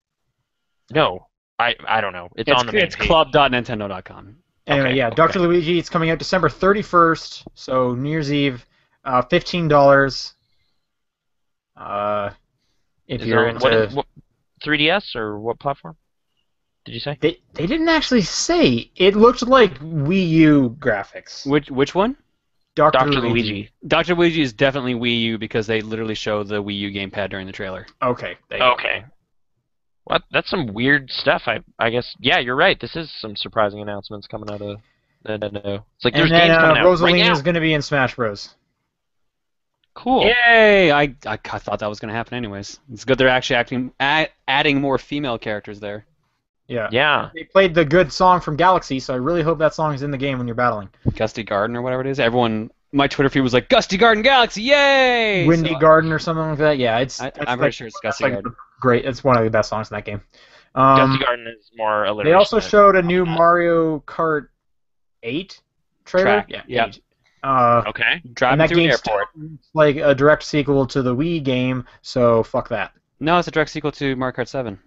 no, I don't know. It's on the main It's page. club.nintendo.com. Anyway, Okay, yeah, okay. Dr. Luigi, it's coming out December 31st, so New Year's Eve, $15. If Is you're it on, into... what 3DS or what platform? Did you say? They didn't actually say. It looked like Wii U graphics. Which one? Dr. Dr. Luigi. Luigi. Dr. Luigi is definitely Wii U because they literally show the Wii U gamepad during the trailer. Okay. There you go. Okay. What? That's some weird stuff. I guess. Yeah, you're right. This is some surprising announcements coming out of Nintendo. It's like there's And then games coming out right Rosalina now. is going to be in Smash Bros. Cool. Yay! I thought that was going to happen anyways. It's good they're actually adding more female characters there. Yeah. Yeah. They played the good song from Galaxy, so I really hope that song is in the game when you're battling. Gusty Garden or whatever it is. Everyone, my Twitter feed was like, Gusty Garden Galaxy, yay! Windy So, Garden or something like that. Yeah, I'm pretty sure it's Gusty Garden. Great. It's one of the best songs in that game. Gusty Garden is more alliteration. They also showed a new Mario Kart 8 trailer. Track, Yeah. yeah. 8. Okay. And Driving that through an game's airport. like a direct sequel to the Wii game, so fuck that. No, it's a direct sequel to Mario Kart 7.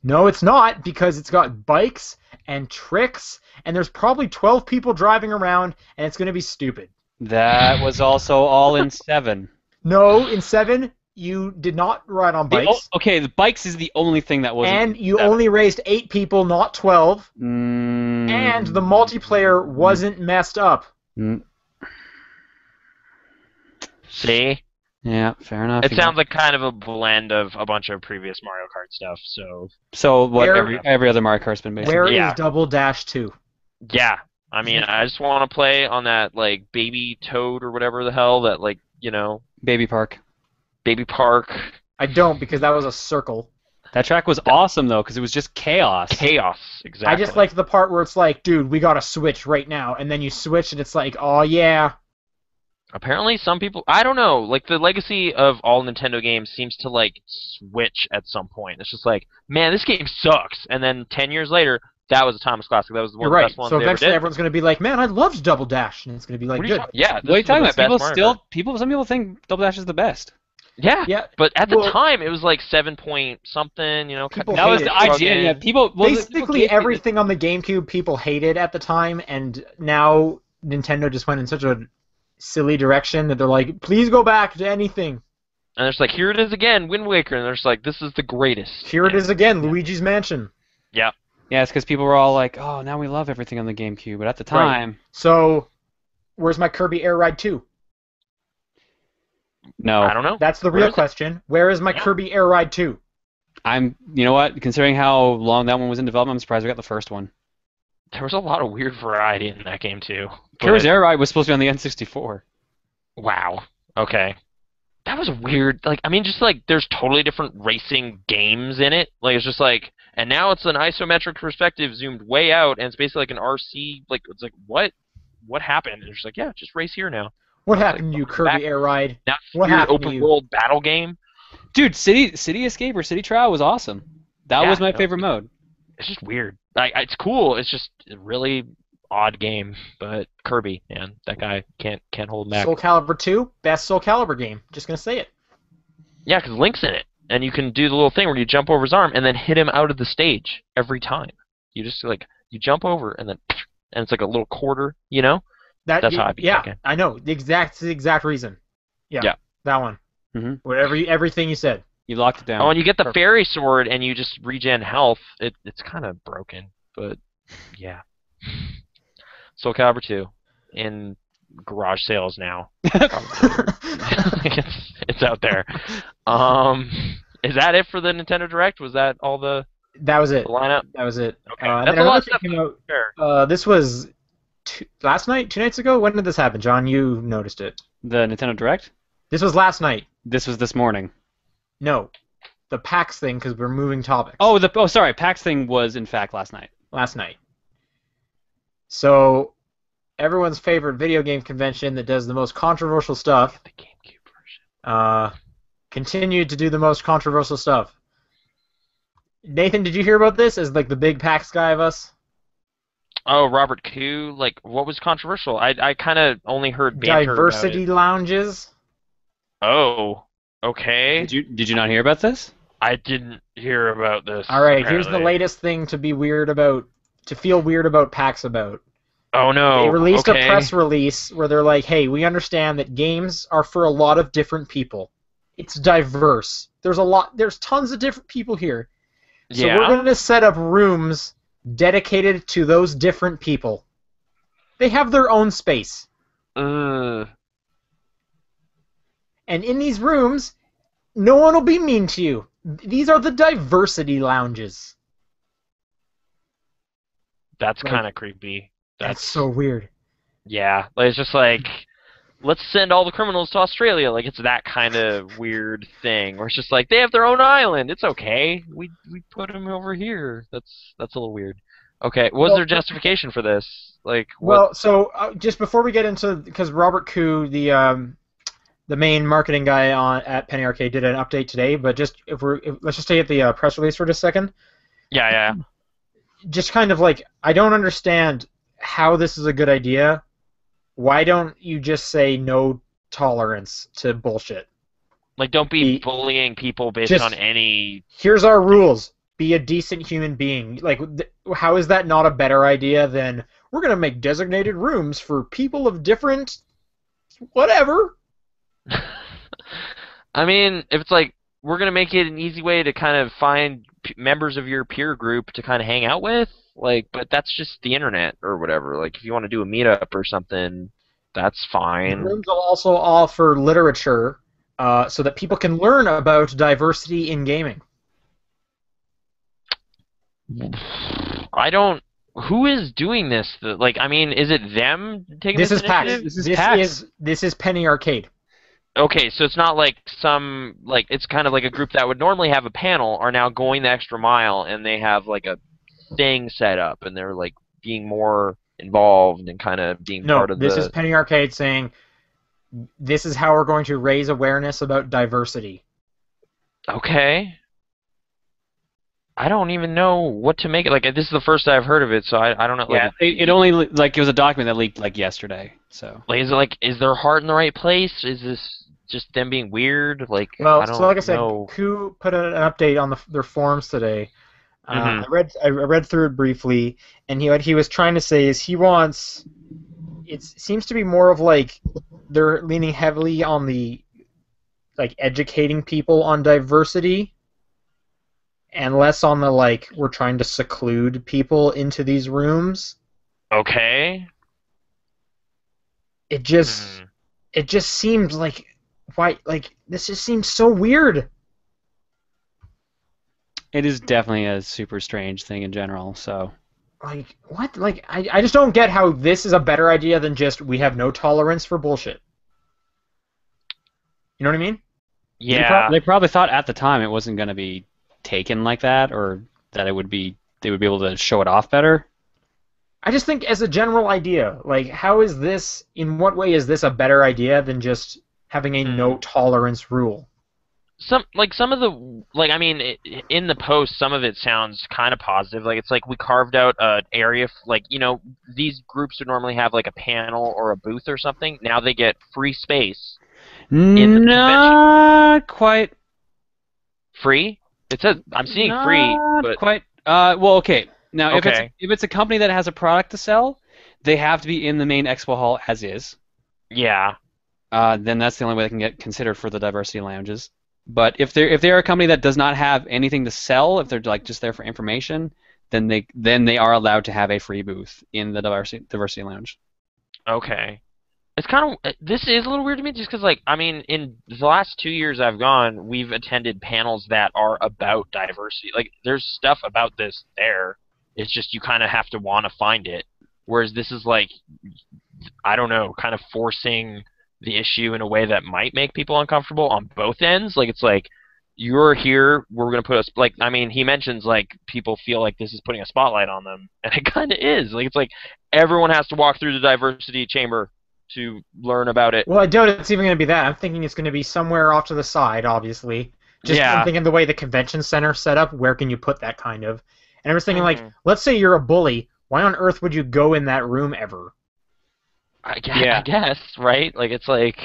No, it's not, because it's got bikes and tricks, and there's probably 12 people driving around, and it's going to be stupid. That was also all in 7. No, in 7, you did not ride on bikes, Okay, the bikes is the only thing that wasn't. and you 7. only raised 8 people, not 12, Mm, and the multiplayer wasn't messed up. mm, See? yeah, fair enough. It sounds like kind of a blend of a bunch of previous Mario Kart stuff. So what Where- every other Mario Kart's been based on. Where is Yeah. Double Dash 2? Yeah. I mean, I just want to play on that baby Toad or whatever the hell that Baby Park. baby park I don't, because that was a circle. That track was awesome though, because it was just chaos. chaos. Exactly. I just liked the part where it's like, dude, we gotta switch right now, and then you switch, and it's like, oh yeah. Apparently, some people, I don't know, the legacy of all Nintendo games seems to switch at some point. It's just like, man, this game sucks, and then 10 years later, that was a timeless classic. That was one You're of the right. best ones So they ever eventually did. everyone's gonna be like, man, I loved Double Dash, and it's gonna be like, What are you good. talking- yeah, What are you talking about? People Some people think Double Dash is the best. Yeah, Yeah. but at the Well- time, it was 7 point something. People That was hate the it. IGN. Yeah, people. Well, Basically, everything on the GameCube people hated at the time, and now Nintendo just went in such a silly direction that they're like, please go back to anything. And it's like, here it is again, Wind Waker, and they're just like, this is the greatest. Here it is again, Luigi's Mansion. Yeah. Yeah, it's because people were all like, "Oh, now we love everything on the GameCube," but at the time, So, where's my Kirby Air Ride 2? no. I don't know. That's the Where real is it? question. Where is my Yeah. Kirby Air Ride 2? You know what? Considering how long that one was in development, I'm surprised we got the first one. There was a lot of weird variety in that game, too. Kirby's But- Air Ride was supposed to be on the N64. Wow. Okay. That was weird. There's totally different racing games in it. It's just and now it's an isometric perspective zoomed way out, and it's basically like an RC. It's like, what? What happened? And it's just like, yeah, just race here now. What It's happened to you, Kirby back- Air Ride? Now it's What weird happened to open you? world battle game. Dude, City Escape or City Trial was awesome. That Yeah, was my no. favorite mode. it's just weird. It's cool. It's just a really odd game. But Kirby, man, that guy can't hold back. Soul Calibur 2, best Soul Calibur game. Just gonna say it. Yeah, because Link's in it, and you can do the little thing where you jump over his arm and then hit him out of the stage every time. You just you jump over and then, and it's like a little quarter, you know. That's how I beat that game. I know the exact reason. Yeah. That one. Mm-hmm. Everything you said. You locked it down. Oh, and you get the fairy sword, and you just regen health. It's kind of broken, but yeah. Soul Calibur 2 in garage sales now. It's out there. Is that it for the Nintendo Direct? Was that all the? That was it. The lineup. That was it. Okay, that's a lot of stuff. This was last night, 2 nights ago. When did this happen, John? You noticed it. The Nintendo Direct? This was last night. This was this morning. No, the PAX thing, because we're moving topics. Oh, sorry. PAX thing was in fact last night. Last night. So, everyone's favorite video game convention that does the most controversial stuff. The GameCube version. Continued to do the most controversial stuff. Nathan, did you hear about this? As like the big PAX guy of us. Oh, Robert Koo. Like, what was controversial? I kind of only heard banter diversity about it. lounges. Oh. Okay. Did you not hear about this? I didn't hear about this. All right, apparently. here's the latest thing to be weird about, to feel weird about PAX about. Oh no. They released a press release where they're like, "Hey, we understand that games are for a lot of different people. It's diverse. There's tons of different people here. So we're going to set up rooms dedicated to those different people. They have their own space. And in these rooms, no one will be mean to you. These are the diversity lounges." That's kind of creepy. That's so weird. Yeah, like, it's just like, let's send all the criminals to Australia. Like, it's that kind of weird thing. Where it's just like, they have their own island. It's okay. We put them over here. That's a little weird. Okay, what was their justification for this? Like, what? Well, so just before we get into, because Robert Koo, the main marketing guy at Penny Arcade, did an update today. But just let's just stay at the press release for just a second. Yeah. Just kind of like, I don't understand how this is a good idea. Why don't you just say no tolerance to bullshit? Like, don't be bullying people based on any... Here's our rules. Be a decent human being. Like, how is that not a better idea than, we're going to make designated rooms for people of different... whatever. I mean, if it's like, we're going to make it an easy way to kind of find members of your peer group to kind of hang out with, like, but that's just the internet or whatever. Like, if you want to do a meetup or something, that's fine. Rooms will also offer literature so that people can learn about diversity in gaming. Who is doing this? Like, I mean, is it them taking this initiative? This is Penny Arcade. Okay, so it's not like it's kind of like a group that would normally have a panel are now going the extra mile, and they have like a thing set up, and they're like being more involved and kind of being part of this is Penny Arcade saying, this is how we're going to raise awareness about diversity. Okay. I don't even know what to make it. Like, this is the first I've heard of it, so I don't know. Yeah, it only, like, it was a document that leaked, like, yesterday, so. Like, is their heart in the right place? Is this just them being weird? Like, well, I don't so like I said, know. Koo put an update on their forums today. Mm-hmm. I read through it briefly, and what he was trying to say is he wants... It seems to be more of, like, they're leaning heavily on the, like, educating people on diversity, and less on the, like, we're trying to seclude people into these rooms. Okay. It just seems like, why, like, this just seems so weird. It is definitely a super strange thing in general, so. Like, what? Like, I just don't get how this is a better idea than just, we have no tolerance for bullshit. You know what I mean? Yeah. They probably thought at the time it wasn't going to be taken like that, or that they would be able to show it off better. I just think as a general idea, like, how is this, in what way is this a better idea than just having a no tolerance rule? some of the I mean in the post some of it sounds kind of positive. Like it's like we carved out an area these groups would normally have like a panel or a booth or something. Now they get free space in the convention. Not quite. Free? It says I'm seeing free, Not but quite. Well, okay. Now, okay. if it's a company that has a product to sell, they have to be in the main expo hall as is. Yeah. Then that's the only way they can get considered for the diversity lounges. But if they're a company that does not have anything to sell, if they're like just there for information, then they are allowed to have a free booth in the diversity lounge. Okay. It's kind of this is a little weird to me just because I mean in the last 2 years I've gone, we've attended panels that are about diversity. Like there's stuff about this there. It's just you kind of have to want to find it. Whereas this is like I don't know, kind of forcing the issue in a way that might make people uncomfortable on both ends. Like it's like you're here, we're gonna put us I mean he mentions like people feel like this is putting a spotlight on them, and it kind of is. Like it's like everyone has to walk through the diversity chamber to learn about it. Well, I doubt it's even going to be that. I'm thinking it's going to be somewhere off to the side, obviously. Just Yeah. I'm thinking the way the convention center set up, where can you put that kind of? And I was thinking, like, Mhm. let's say you're a bully. Why on earth would you go in that room ever? I guess, right? Like it's like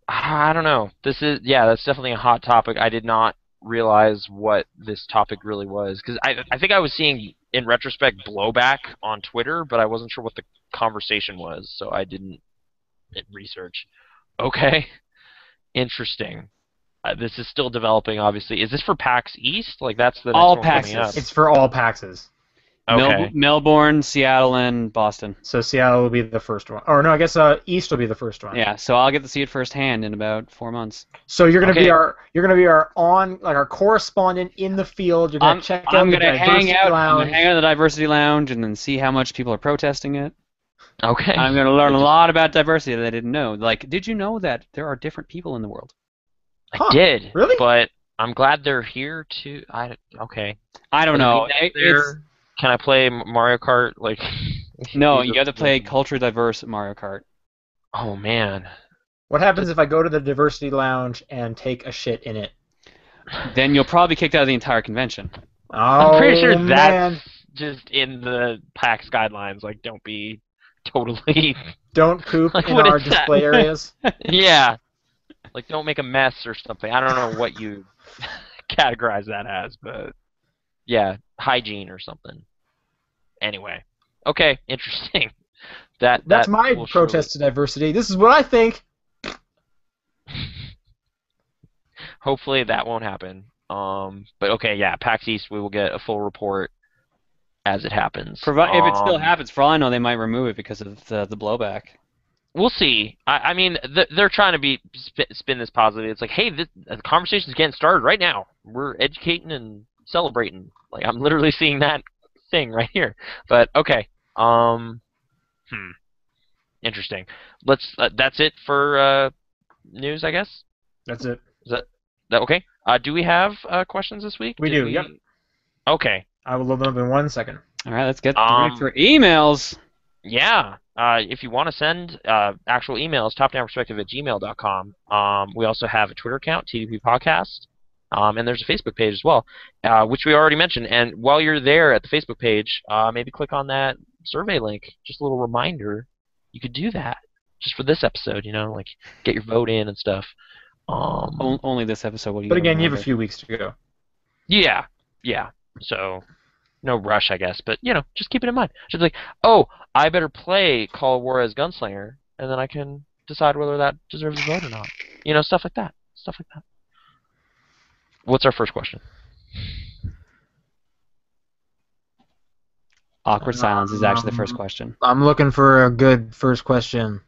I don't know. That's definitely a hot topic. I did not realize what this topic really was because I think I was seeing in retrospect blowback on Twitter, but I wasn't sure what the conversation was, so I didn't research. Okay, interesting. This is still developing, obviously. Is this for PAX East? Like that's the next All one coming up. PAXs. It's for all PAXs. Okay. Melbourne, Seattle, and Boston. So Seattle will be the first one. Or no, I guess East will be the first one. Yeah, so I'll get to see it firsthand in about 4 months. So you're gonna Okay. be our correspondent in the field. You're gonna check out I'm the gonna diversity hang out. I'm lounge. gonna hang out in the diversity lounge and then see how much people are protesting it. Okay. I'm gonna learn a lot about diversity that I didn't know. Like, did you know that there are different people in the world? Huh, I did. really? But I'm glad they're here too. Okay. I don't know. Can I play Mario Kart? Like. No, you have to play culture diverse Mario Kart. Oh man. What happens if I go to the diversity lounge and take a shit in it? Then you'll probably be kicked out of the entire convention. Oh, I'm pretty sure man. that's just in the PAX guidelines. Like, don't be totally. Don't poop Like, in what our is that? display areas. Yeah. Like, don't make a mess or something. I don't know what you categorize that as, but yeah, hygiene or something. Anyway, okay, interesting. That's my will protest to diversity. This is what I think. Hopefully that won't happen. But okay, yeah, PAX East, we will get a full report as it happens. If it still happens, for all I know, they might remove it because of the blowback. We'll see. I mean, they're trying to spin this positive. It's like, hey, the conversation's getting started right now. We're educating and celebrating. Like, I'm literally seeing that thing right here. But okay. Interesting. That's it for news, I guess. That's it. Is that okay? Do we have questions this week? We do. Yep. Okay. I will load them up in 1 second. All right, let's get ready for emails. Yeah. If you want to send actual emails, topdownperspective@gmail.com. We also have a Twitter account, TDP Podcast, and there's a Facebook page as well, which we already mentioned. And while you're there at the Facebook page, maybe click on that survey link. Just a little reminder. You could do that just for this episode, like get your vote in and stuff. Only this episode. But again, you have a few weeks to go. Yeah. So no rush, I guess. But just keep it in mind. Just like, oh, I better play Call of Juarez Gunslinger, and then I can decide whether that deserves a vote or not. Stuff like that. What's our first question? Awkward silence is actually the first question. I'm looking for a good first question.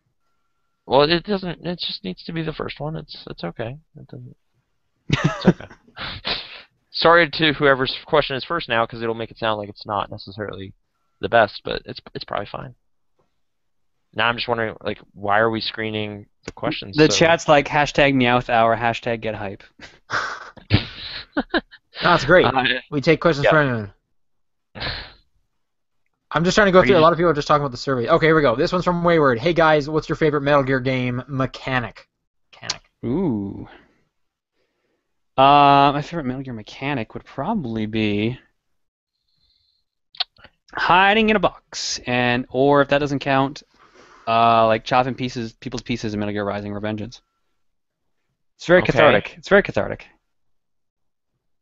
Well, it doesn't. It just needs to be the first one. It's okay. It's okay. Sorry to whoever's question is first now, because it'll make it sound like it's not necessarily the best, but it's probably fine. Now I'm just wondering, like, why are we screening the questions? The chat's like #Meowth Hour, #GetHype. That's great. We take questions from anyone. I'm just trying to go through. A lot of people are just talking about the survey. Okay, here we go. This one's from Wayward. Hey guys, what's your favorite Metal Gear game mechanic? Ooh. My favorite Metal Gear mechanic would probably be hiding in a box, or if that doesn't count, like chopping people's pieces in Metal Gear Rising: Revengeance. It's very Okay. cathartic. It's very cathartic.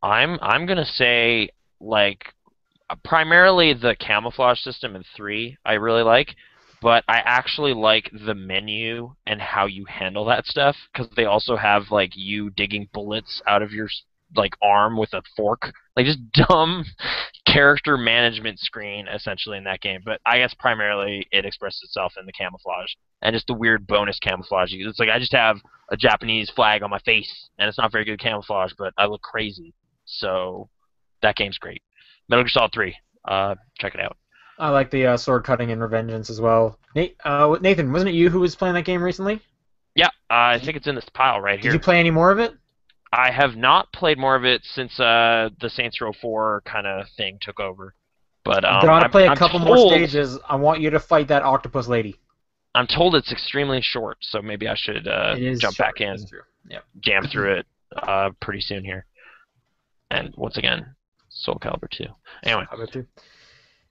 I'm gonna say like primarily the camouflage system in 3 I really like, but I actually like the menu and how you handle that stuff because they also have like you digging bullets out of your like arm with a fork, like just dumb character management screen essentially in that game. But I guess primarily it expresses itself in the camouflage and just the weird bonus camouflage. It's like I just have a Japanese flag on my face and it's not very good camouflage, but I look crazy. So that game's great. Metal Gear Solid 3. Check it out. I like the sword cutting in Revengeance as well. Nathan, wasn't it you who was playing that game recently? Yeah, I think it's in this pile right here. Did you play any more of it? I have not played more of it since the Saints Row 4 kind of thing took over. But I'm gonna play a couple more told, stages. I want you to fight that octopus lady. I'm told it's extremely short, so maybe I should jump back in, Yep. jam through it pretty soon here. And once again, Soul Calibur 2. Anyway.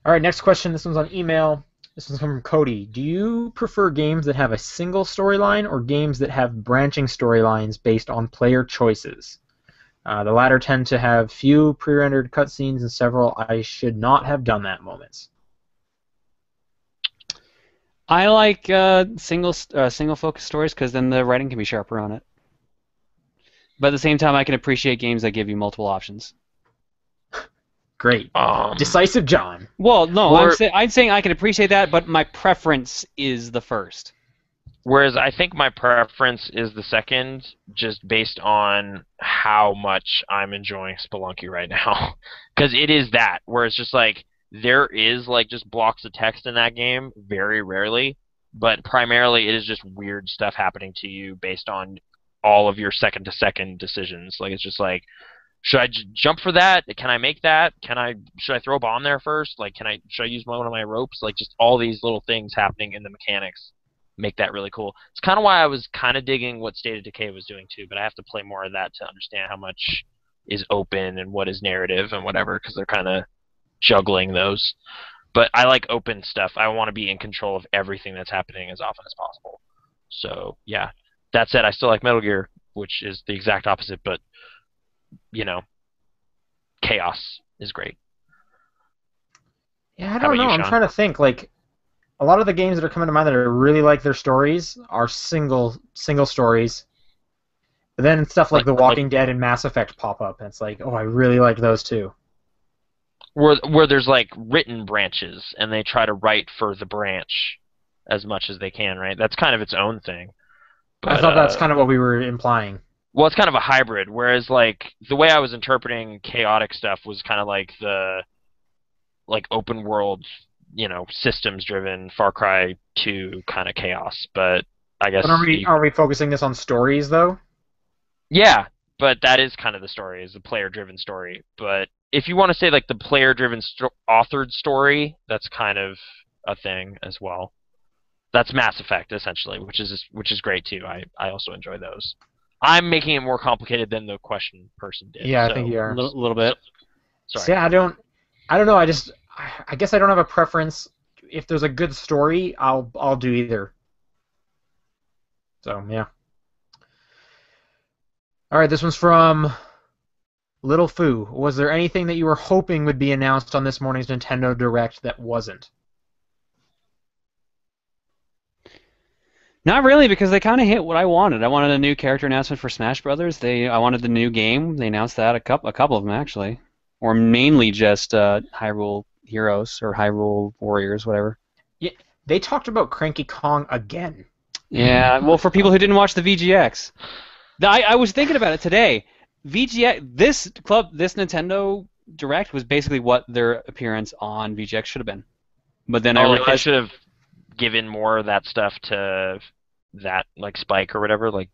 All right, next question. This one's on email. This one's coming from Cody. Do you prefer games that have a single storyline or games that have branching storylines based on player choices? The latter tend to have few pre-rendered cutscenes and several I should not have done that moments. I like single focus stories because then the writing can be sharper on it. But at the same time, I can appreciate games that give you multiple options. Great. Decisive John. Well, no, I'm saying I can appreciate that, but my preference is the first. Whereas I think my preference is the second, just based on how much I'm enjoying Spelunky right now. Because it is that, where it's just like, there is like just blocks of text in that game, very rarely, but primarily it is just weird stuff happening to you based on all of your second-to-second decisions. Like, it's just like, should I jump for that? Can I make that? Should I throw a bomb there first? Like, should I use one of my ropes? Like, just all these little things happening in the mechanics make that really cool. It's kind of why I was kind of digging what State of Decay was doing too, but I have to play more of that to understand how much is open and what is narrative and whatever, because they're kind of juggling those. But I like open stuff. I want to be in control of everything that's happening as often as possible. So, yeah. That said, I still like Metal Gear, which is the exact opposite, but, you know, chaos is great. Yeah, I don't know. I'm trying to think. Like, a lot of the games that are coming to mind that I really like their stories are single stories. But then stuff like The Walking Dead and Mass Effect pop up, and it's like, oh, I really like those too. Where there's like written branches, and they try to write for the branch as much as they can, right? That's kind of its own thing. But, I thought that's kind of what we were implying. Well, it's kind of a hybrid, whereas like the way I was interpreting chaotic stuff was kind of like the open world, systems driven Far Cry 2 kind of chaos. But I guess are we focusing this on stories though? Yeah, but that is kind of the story, is the player driven story. But if you want to say like the player driven authored story, that's kind of a thing as well. That's Mass Effect, essentially, which is great too. I also enjoy those. I'm making it more complicated than the question person did. Yeah, I think you are. A little bit. Sorry. See, I don't know. I guess I don't have a preference. If there's a good story, I'll do either. So yeah. All right, this one's from Little Foo. Was there anything that you were hoping would be announced on this morning's Nintendo Direct that wasn't? Not really, because they kind of hit what I wanted. I wanted a new character announcement for Smash Brothers. I wanted the new game. They announced that a couple of them actually, or mainly just Hyrule Heroes or Hyrule Warriors, whatever. Yeah, they talked about Cranky Kong again. Yeah, well, for people who didn't watch the VGX, I was thinking about it today. VGX, this Nintendo Direct was basically what their appearance on VGX should have been. But then I realized I should have given more of that stuff to that like Spike or whatever, like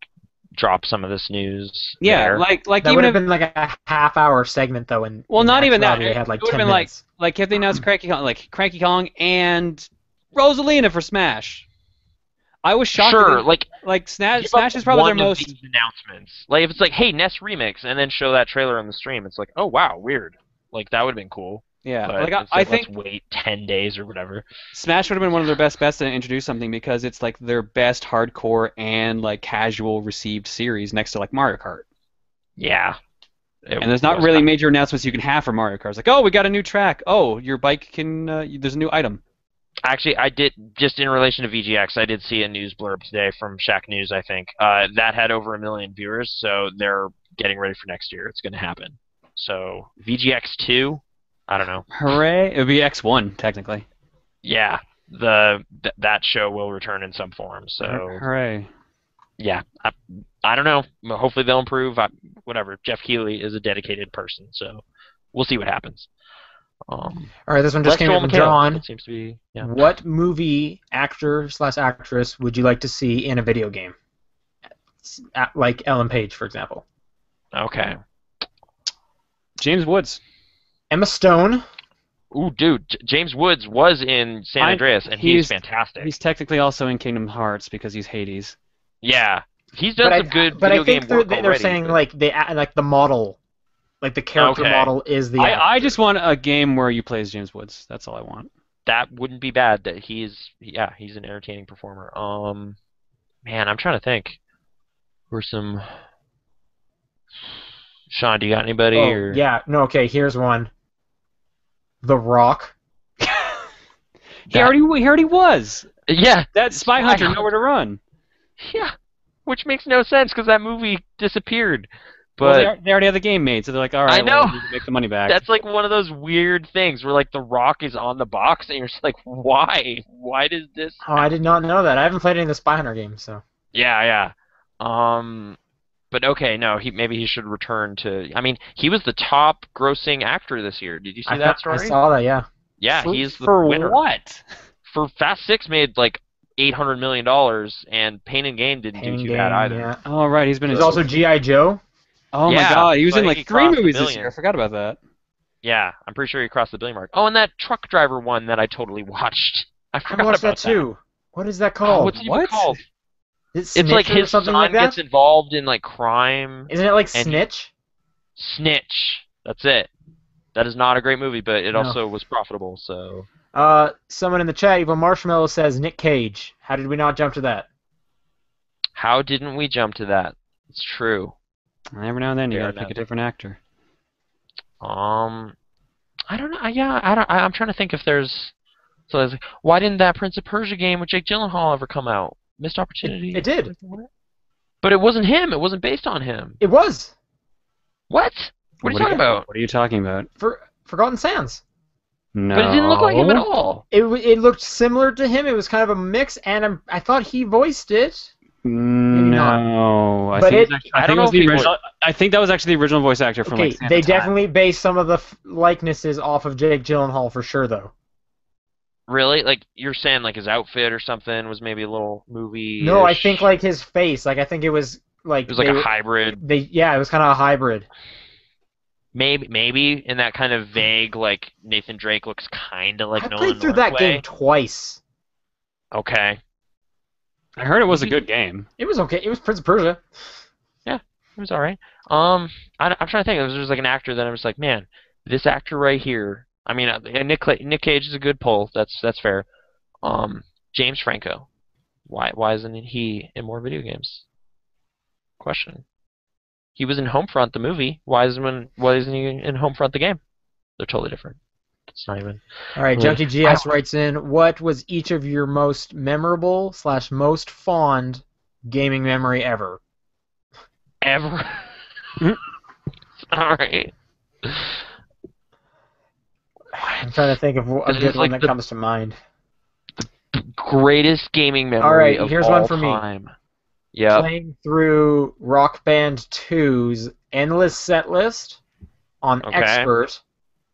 drop some of this news. Yeah, there. like that even would have been like a half-hour segment though. Not even that. They had like it would 10 have been minutes. like if they announced Cranky Kong and Rosalina for Smash. I was shocked. Sure, that Smash is probably their one of most. these announcements. Like if it's like, hey, NES Remix, and then show that trailer on the stream, it's like, oh wow, weird. Like that would have been cool. Yeah, But like I think let's wait 10 days or whatever. Smash would have been one of their best bets to introduce something because it's like their best hardcore and like casual received series next to like Mario Kart. Yeah. And there's not really major announcements you can have for Mario Kart. It's like, oh, we got a new track. Oh, your bike can. There's a new item. Actually, I did, just in relation to VGX, I did see a news blurb today from Shack News, I think. That had over 1 million viewers, so they're getting ready for next year. It's going to happen. So, VGX 2, I don't know. Hooray! It would be X1, technically. Yeah, that show will return in some form, so... Hooray. Yeah, I don't know. Hopefully they'll improve. Whatever. Jeff Keighley is a dedicated person, so we'll see what happens. All right, this one just came in from John. It seems to be. Yeah. What movie actor/actress would you like to see in a video game? Like Ellen Page, for example. Okay. James Woods. Emma Stone. Ooh, dude, James Woods was in San Andreas, and he's fantastic. He's technically also in Kingdom Hearts because he's Hades. Yeah, he's done some good video game work already. But I think they're saying like the model. Like the character model is the. I just want a game where you play as James Woods. That's all I want. That wouldn't be bad. That he's an entertaining performer. Man, I'm trying to think. Who are some? Sean, do you got anybody? Or... Yeah. No. Okay. Here's one. The Rock. He already was. Yeah. That Spy Hunter, Nowhere to Run. Yeah. Which makes no sense because that movie disappeared. But well, they already have the game made, so they're like, all right, I know. Well, we can make the money back. That's like one of those weird things where like The Rock is on the box, and you're just like, why? Why does this? Oh, I did not know that. I haven't played any of the Spy Hunter games, so. Yeah. But okay, no, maybe he should return to. I mean, he was the top grossing actor this year. Did you see that story? I saw that. Yeah. Yeah, he's the winner. For what? For Fast 6 made like $800 million, and Pain and Gain didn't do too bad either. Yeah. Oh right, he's also G.I. Joe. Oh my God, he was in like 3 movies this year. I forgot about that. Yeah, I'm pretty sure he crossed the billion mark. Oh, and that truck driver one that I totally watched. I forgot watched about that too. What is that called? What's it even called? It's like his son gets involved in like crime. Isn't it like Snitch? Snitch. That's it. That is not a great movie, but it also was profitable. So. Someone in the chat, Evil Marshmallow, says Nick Cage. How did we not jump to that? How didn't we jump to that? It's true. Every now and then you gotta pick a different actor. I don't know. Yeah, I'm trying to think if there's. So like, why didn't that Prince of Persia game with Jake Gyllenhaal ever come out? Missed opportunity. It did. But it wasn't him. It wasn't based on him. It was. What? What are you talking about? What are you talking about? Forgotten Sands. No. But it didn't look like him at all. It looked similar to him. It was kind of a mix, and I thought he voiced it. No, I think that was actually the original voice actor from. Okay, they definitely based some of the likenesses off of Jake Gyllenhaal for sure, though. Really? Like you're saying, like his outfit or something was maybe a little movie. No, I think like his face. Like I think it was like it was like a hybrid. It was kind of a hybrid. Maybe in that kind of vague, like Nathan Drake looks kind of like I Nolan played through North that game twice. Okay. I heard it was a good game. It was okay. It was Prince of Persia. Yeah, it was alright. I'm trying to think. It was just like an actor that I was like, man, this actor right here. I mean, Nick Cage is a good pull. That's fair. James Franco. Why isn't he in more video games? Question. He was in Homefront the movie. Why isn't he in Homefront the game? They're totally different. It's not even. All right, Junkie GS writes in, what was each of your most memorable / most fond gaming memory ever? Ever? All right. I'm trying to think of a good one that comes to mind. The greatest gaming memory all right, of here's all one for time. me. Yeah. Playing through Rock Band 2's endless set list on Expert,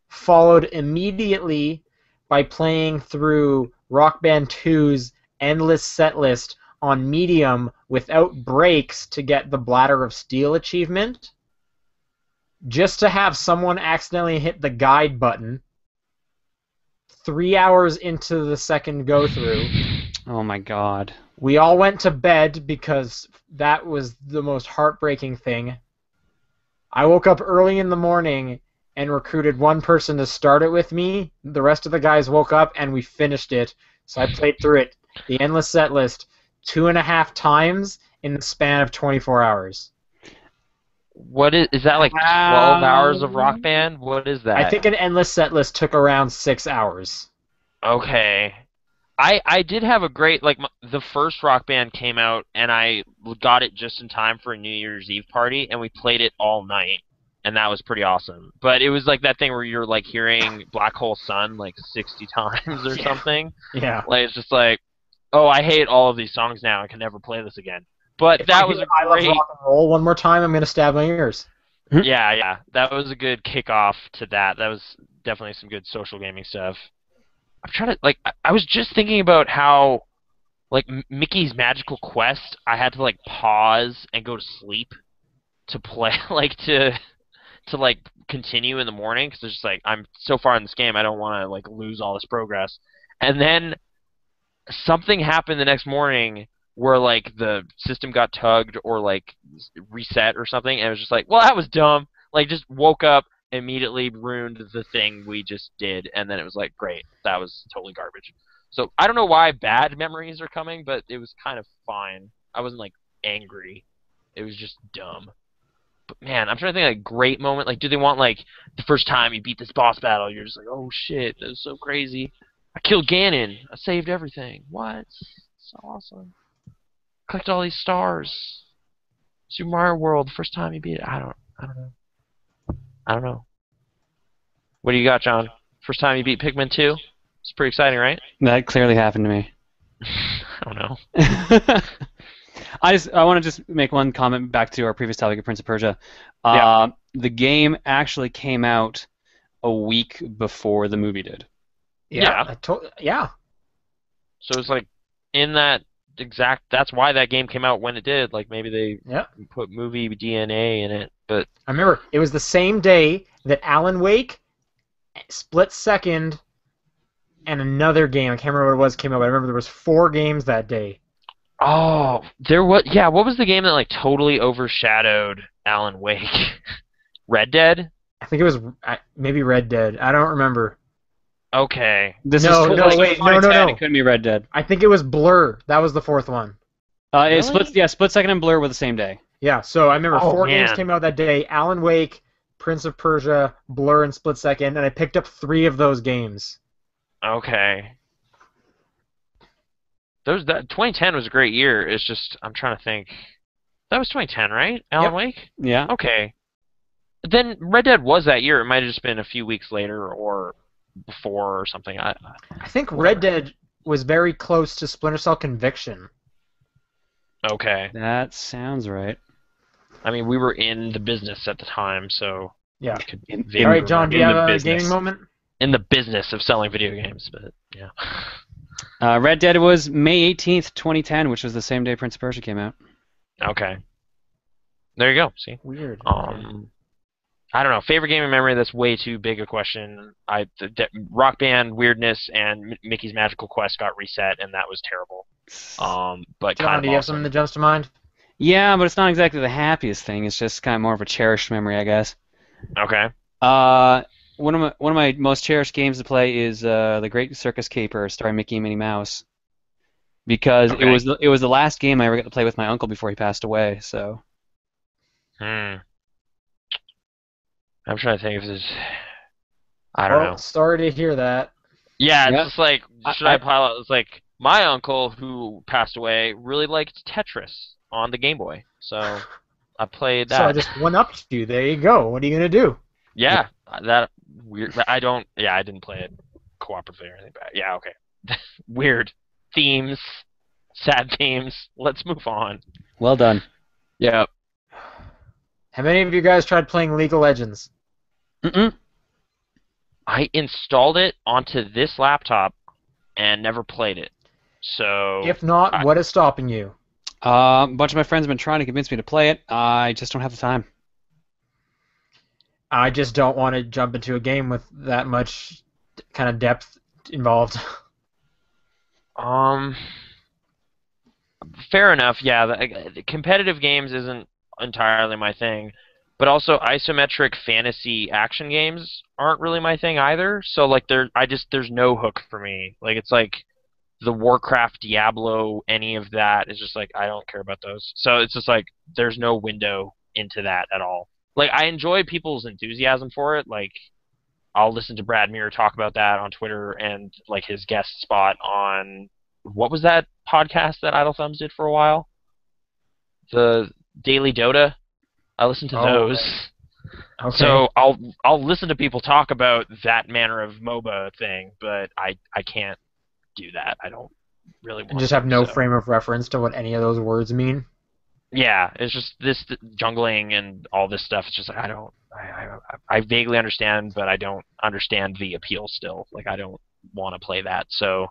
followed immediately by playing through Rock Band 2's endless set list on Medium without breaks to get the Bladder of Steel achievement, just to have someone accidentally hit the guide button 3 hours into the second go-through. Oh my God. We all went to bed because that was the most heartbreaking thing. I woke up early in the morning and recruited one person to start it with me. The rest of the guys woke up and we finished it. So I played through it, the endless set list, 2.5 times in the span of 24 hours. What is that, like 12 hours of Rock Band? What is that? I think an endless set list took around 6 hours. Okay. I did have a great, like, the first Rock Band came out, and I got it just in time for a New Year's Eve party, and we played it all night, and that was pretty awesome. But it was like that thing where you're, like, hearing Black Hole Sun, like, 60 times or something. Yeah. Like, it's just like, oh, I hate all of these songs now, I can never play this again. But If that I was hear a I Love great... Rock and Roll one more time, I'm going to stab my ears. Yeah, that was a good kickoff to that. That was definitely some good social gaming stuff. I'm trying to, like, I was just thinking about how, like, Mickey's Magical Quest, I had to, like, pause and go to sleep to play, like, to like, continue in the morning, because it's just, like, I'm so far in this game, I don't want to, like, lose all this progress. And then something happened the next morning where, like, the system got tugged or, like, reset or something, and it was just like, well, that was dumb. Like, just woke up, immediately ruined the thing we just did, and then it was like, great, that was totally garbage. So I don't know why bad memories are coming, but it was kind of fine. I wasn't, like, angry. It was just dumb. But man, I'm trying to think of, like, great moment. Like, do they want, like, the first time you beat this boss battle, you're just like, oh shit, that was so crazy. I killed Ganon. I saved everything. What? So awesome. Collect all these stars. Super Mario World, the first time you beat it. I don't know. I don't know. What do you got, John? First time you beat Pikmin 2? It's pretty exciting, right? That clearly happened to me. I don't know. I want to just make one comment back to our previous topic of Prince of Persia. Yeah. The game actually came out a week before the movie did. Yeah. So it's like in that exact. That's why that game came out when it did. Like maybe they put movie DNA in it, but I remember it was the same day that Alan Wake, Split Second, and another game, I can't remember what it was, came out, but I remember there was 4 games that day. oh, there was. Yeah, what was the game that like totally overshadowed Alan Wake? Red Dead. I think it was maybe Red Dead. I don't remember. Okay. This No, is no, wait, no. It couldn't be Red Dead. I think it was Blur. That was the 4th one. It Split Second and Blur were the same day. Yeah, so I remember 4 games man. came out that day. Alan Wake, Prince of Persia, Blur, and Split Second, and I picked up 3 of those games. Okay. That 2010 was a great year. It's just I'm trying to think. That was 2010, right? Alan Wake? Yeah. Okay. Then Red Dead was that year. It might have just been a few weeks later or before or something. I think Red Dead was very close to Splinter Cell Conviction. Okay. That sounds right. I mean, we were in the business at the time, so Yeah. we could All right, John, do you have a business. gaming moment? In the business of selling video games, but yeah. Red Dead was May 18th, 2010, which was the same day Prince of Persia came out. Okay. There you go. See. Weird. I don't know. Favorite gaming memory? That's way too big a question. Rock Band weirdness and Mickey's Magical Quest got reset, and that was terrible. But John, kind of do you have awesome. something that jumps to mind? Yeah, but it's not exactly the happiest thing. It's just kind of more of a cherished memory, I guess. Okay. One of my most cherished games to play is The Great Circus Caper, starring Mickey and Minnie Mouse, because it was the last game I ever got to play with my uncle before he passed away. So. I'm trying to think if there's. I don't know. Sorry to hear that. Yeah, it's just like, should I pile out? It's like, my uncle, who passed away, really liked Tetris on the Game Boy. So, I played that. So I just one-upped you. There you go. What are you going to do? Yeah, that weird. I didn't play it cooperatively or anything, but yeah, okay. Weird. Themes. Sad themes. Let's move on. Well done. Yeah. Have any of you guys tried playing League of Legends? Mm-mm. I installed it onto this laptop and never played it. So If not, what is stopping you? A bunch of my friends have been trying to convince me to play it. I just don't have the time. I just don't want to jump into a game with that much kind of depth involved. fair enough. Yeah, the competitive games isn't entirely my thing, but also isometric fantasy action games aren't really my thing either. So like there's no hook for me. Like it's like the Warcraft, Diablo, any of that is just like I don't care about those. So it's just like there's no window into that at all. Like I enjoy people's enthusiasm for it. Like I'll listen to Brad Muir talk about that on Twitter and like his guest spot on what was that podcast that Idle Thumbs did for a while? The Daily Dota. I listen to Oh, those. Okay. So I'll listen to people talk about that manner of MOBA thing, but I can't do that. I don't really want just to. have no So. frame of reference to what any of those words mean. Yeah, it's just this jungling and all this stuff. It's just like I vaguely understand, but I don't understand the appeal still. Like I don't want to play that. So,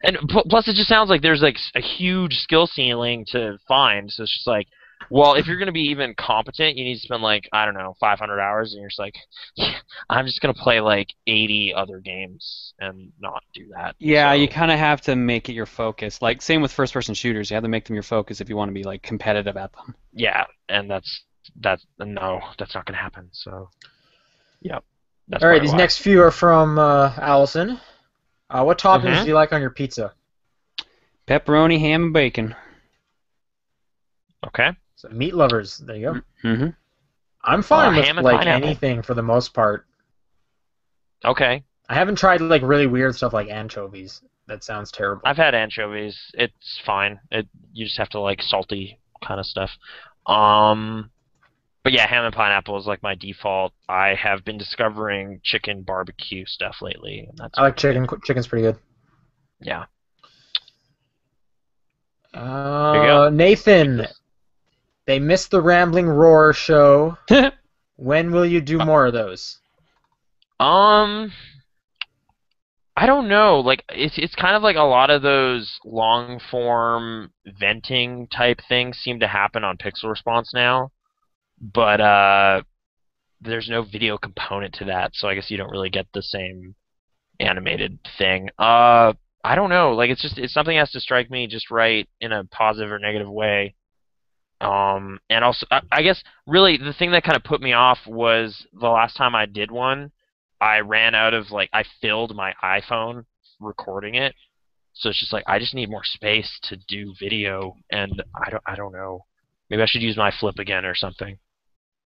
and plus it just sounds like there's like a huge skill ceiling to find. So it's just like, well, if you're gonna be even competent, you need to spend like I don't know 500 hours, and you're just like, yeah, I'm just gonna play like 80 other games and not do that. Yeah, So, you kind of have to make it your focus. Like same with first-person shooters, you have to make them your focus if you want to be like competitive at them. yeah, and that's no, that's not gonna happen. So, yep, that's All right, probably these why. next few are from Allison. What toppings Mhm. do you like on your pizza? Pepperoni, ham, and bacon. Okay. So meat lovers. There you go. Mm-hmm. I'm fine with Ham and like pineapple. anything for the most part. Okay. I haven't tried like really weird stuff like anchovies. That sounds terrible. I've had anchovies. It's fine. You just have to like salty kind of stuff. But yeah, ham and pineapple is like my default. I have been discovering chicken barbecue stuff lately, and that's I like pretty chicken. good. Chicken's pretty good. Yeah. There you go. Nathan, they missed the Rambling Roar show. When will you do more of those? Um, I don't know. Like it's kind of like a lot of those long form venting type things seem to happen on Pixel Response now, but there's no video component to that, so I guess you don't really get the same animated thing. I don't know. Like it's something that has to strike me just right in a positive or negative way. And also I guess really the thing that kind of put me off was the last time I did one, I ran out of like I filled my iPhone recording it. So it's just like I just need more space to do video, and I don't know. Maybe I should use my Flip again or something.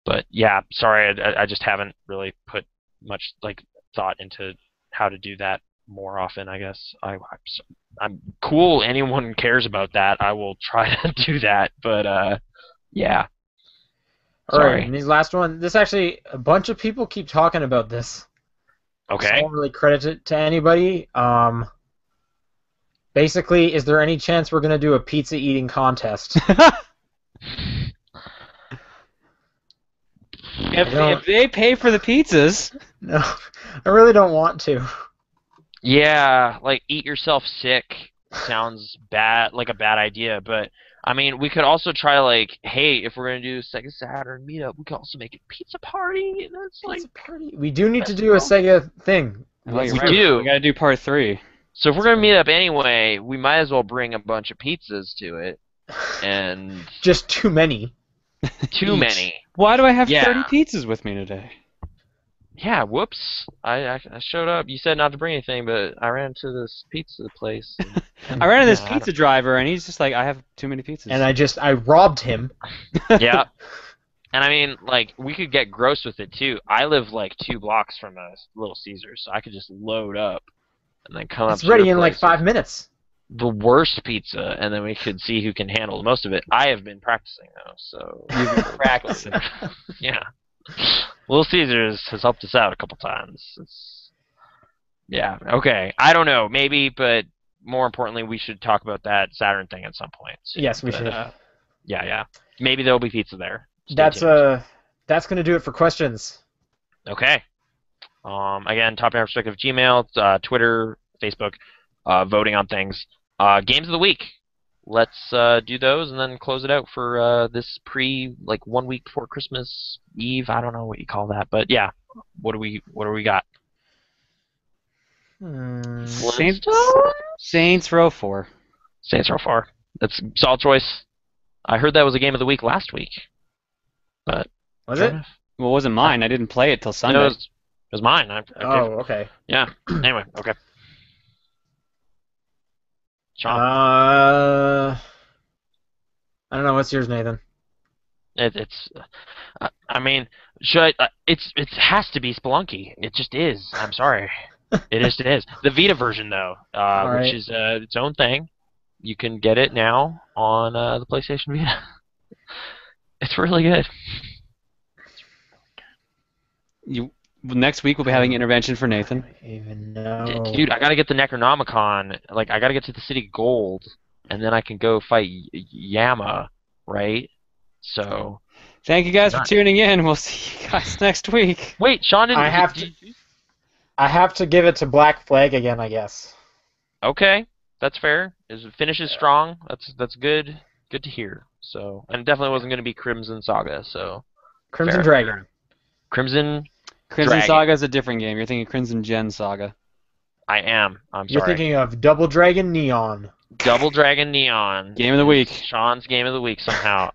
But yeah, sorry, I just haven't really put much like thought into how to do that more often. I guess I'm cool. Anyone cares about that, I will try to do that. But yeah, All right, sorry. and these last one. This actually, a bunch of people keep talking about this. So I Okay. won't really credit it to anybody. Basically, is there any chance we're gonna do a pizza eating contest? If they pay for the pizzas, No, I really don't want to. Yeah, like eat yourself sick sounds bad, like a bad idea. But I mean, we could also try like, hey, if we're gonna do a Sega Saturn meetup, we could also make a pizza party. And that's like Pizza party. We do need to best do a of both. Sega thing. oh, you're We right. do. We got to do part 3. So if we're gonna meet up anyway, we might as well bring a bunch of pizzas to it, and Just too many. too Each. many. Why do I have Yeah. 30 pizzas with me today? Yeah, whoops. I showed up. You said not to bring anything, but I ran to this pizza place. I ran into this Yeah, I pizza driver, and he's just like, I have too many pizzas. And I robbed him. Yeah. And I mean, like, we could get gross with it too. I live like 2 blocks from a Little Caesars, so I could just load up and then come up It's to ready your in like place 5 with minutes. the worst pizza, and then we could see who can handle the most of it. I have been practicing though, so You've been practicing. yeah. Little Caesars has helped us out a couple times. Yeah, okay. I don't know, maybe, but more importantly, we should talk about that Saturn thing at some point. Yes, we But, should. yeah. Maybe there'll be pizza there. Stay That's tuned. gonna do it for questions. Okay. Again, Top Down Perspective Gmail, Twitter, Facebook, voting on things. Games of the week. Let's do those and then close it out for this like 1 week before Christmas Eve. I don't know what you call that, but yeah. What do we got? Hmm. Saints, Flintstones? Saints Row 4. Saints Row 4. That's solid choice. I heard that was a game of the week last week. But Was fair it? enough. Well, it wasn't mine. I didn't play it till No, Sunday. it was mine. I gave- Oh, okay. Yeah. Anyway, okay. Sean, I don't know. What's yours, Nathan? it's. I mean, should I, it has to be Spelunky. It just is. I'm sorry. It is. The Vita version though, right. which is its own thing. You can get it now on the PlayStation Vita. It's really good. Next week we'll be having intervention for Nathan. I don't even know. Dude, I gotta get the Necronomicon. Like, I gotta get to the City of Gold, and then I can go fight Yama, right? So. Thank you guys for tuning in. We'll see you guys next week. Wait, Sean didn't. I have to give it to Black Flag again, I guess. Okay, that's fair. Finishes strong. That's good. Good to hear. So, and it definitely wasn't gonna be Crimson Saga. So. Crimson Fair. Dragon. Crimson Crimson Dragon. Saga is a different game. You're thinking Crimson Gen Saga. I am. I'm You're sorry. thinking of Double Dragon Neon. Double Dragon Neon. Game of the week. Sean's game of the week somehow.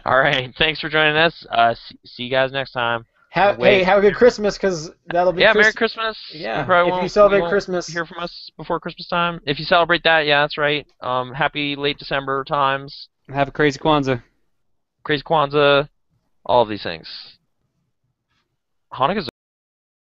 All right. Thanks for joining us. See you guys next time. Hey, have a good Christmas, because that'll be Merry Christmas. Yeah, We probably if you won't- celebrate we won't Christmas. hear from us before Christmas time. If you celebrate that, yeah, that's right. Happy late December times. Have a crazy Kwanzaa. Crazy Kwanzaa. All of these things. Hanukkah's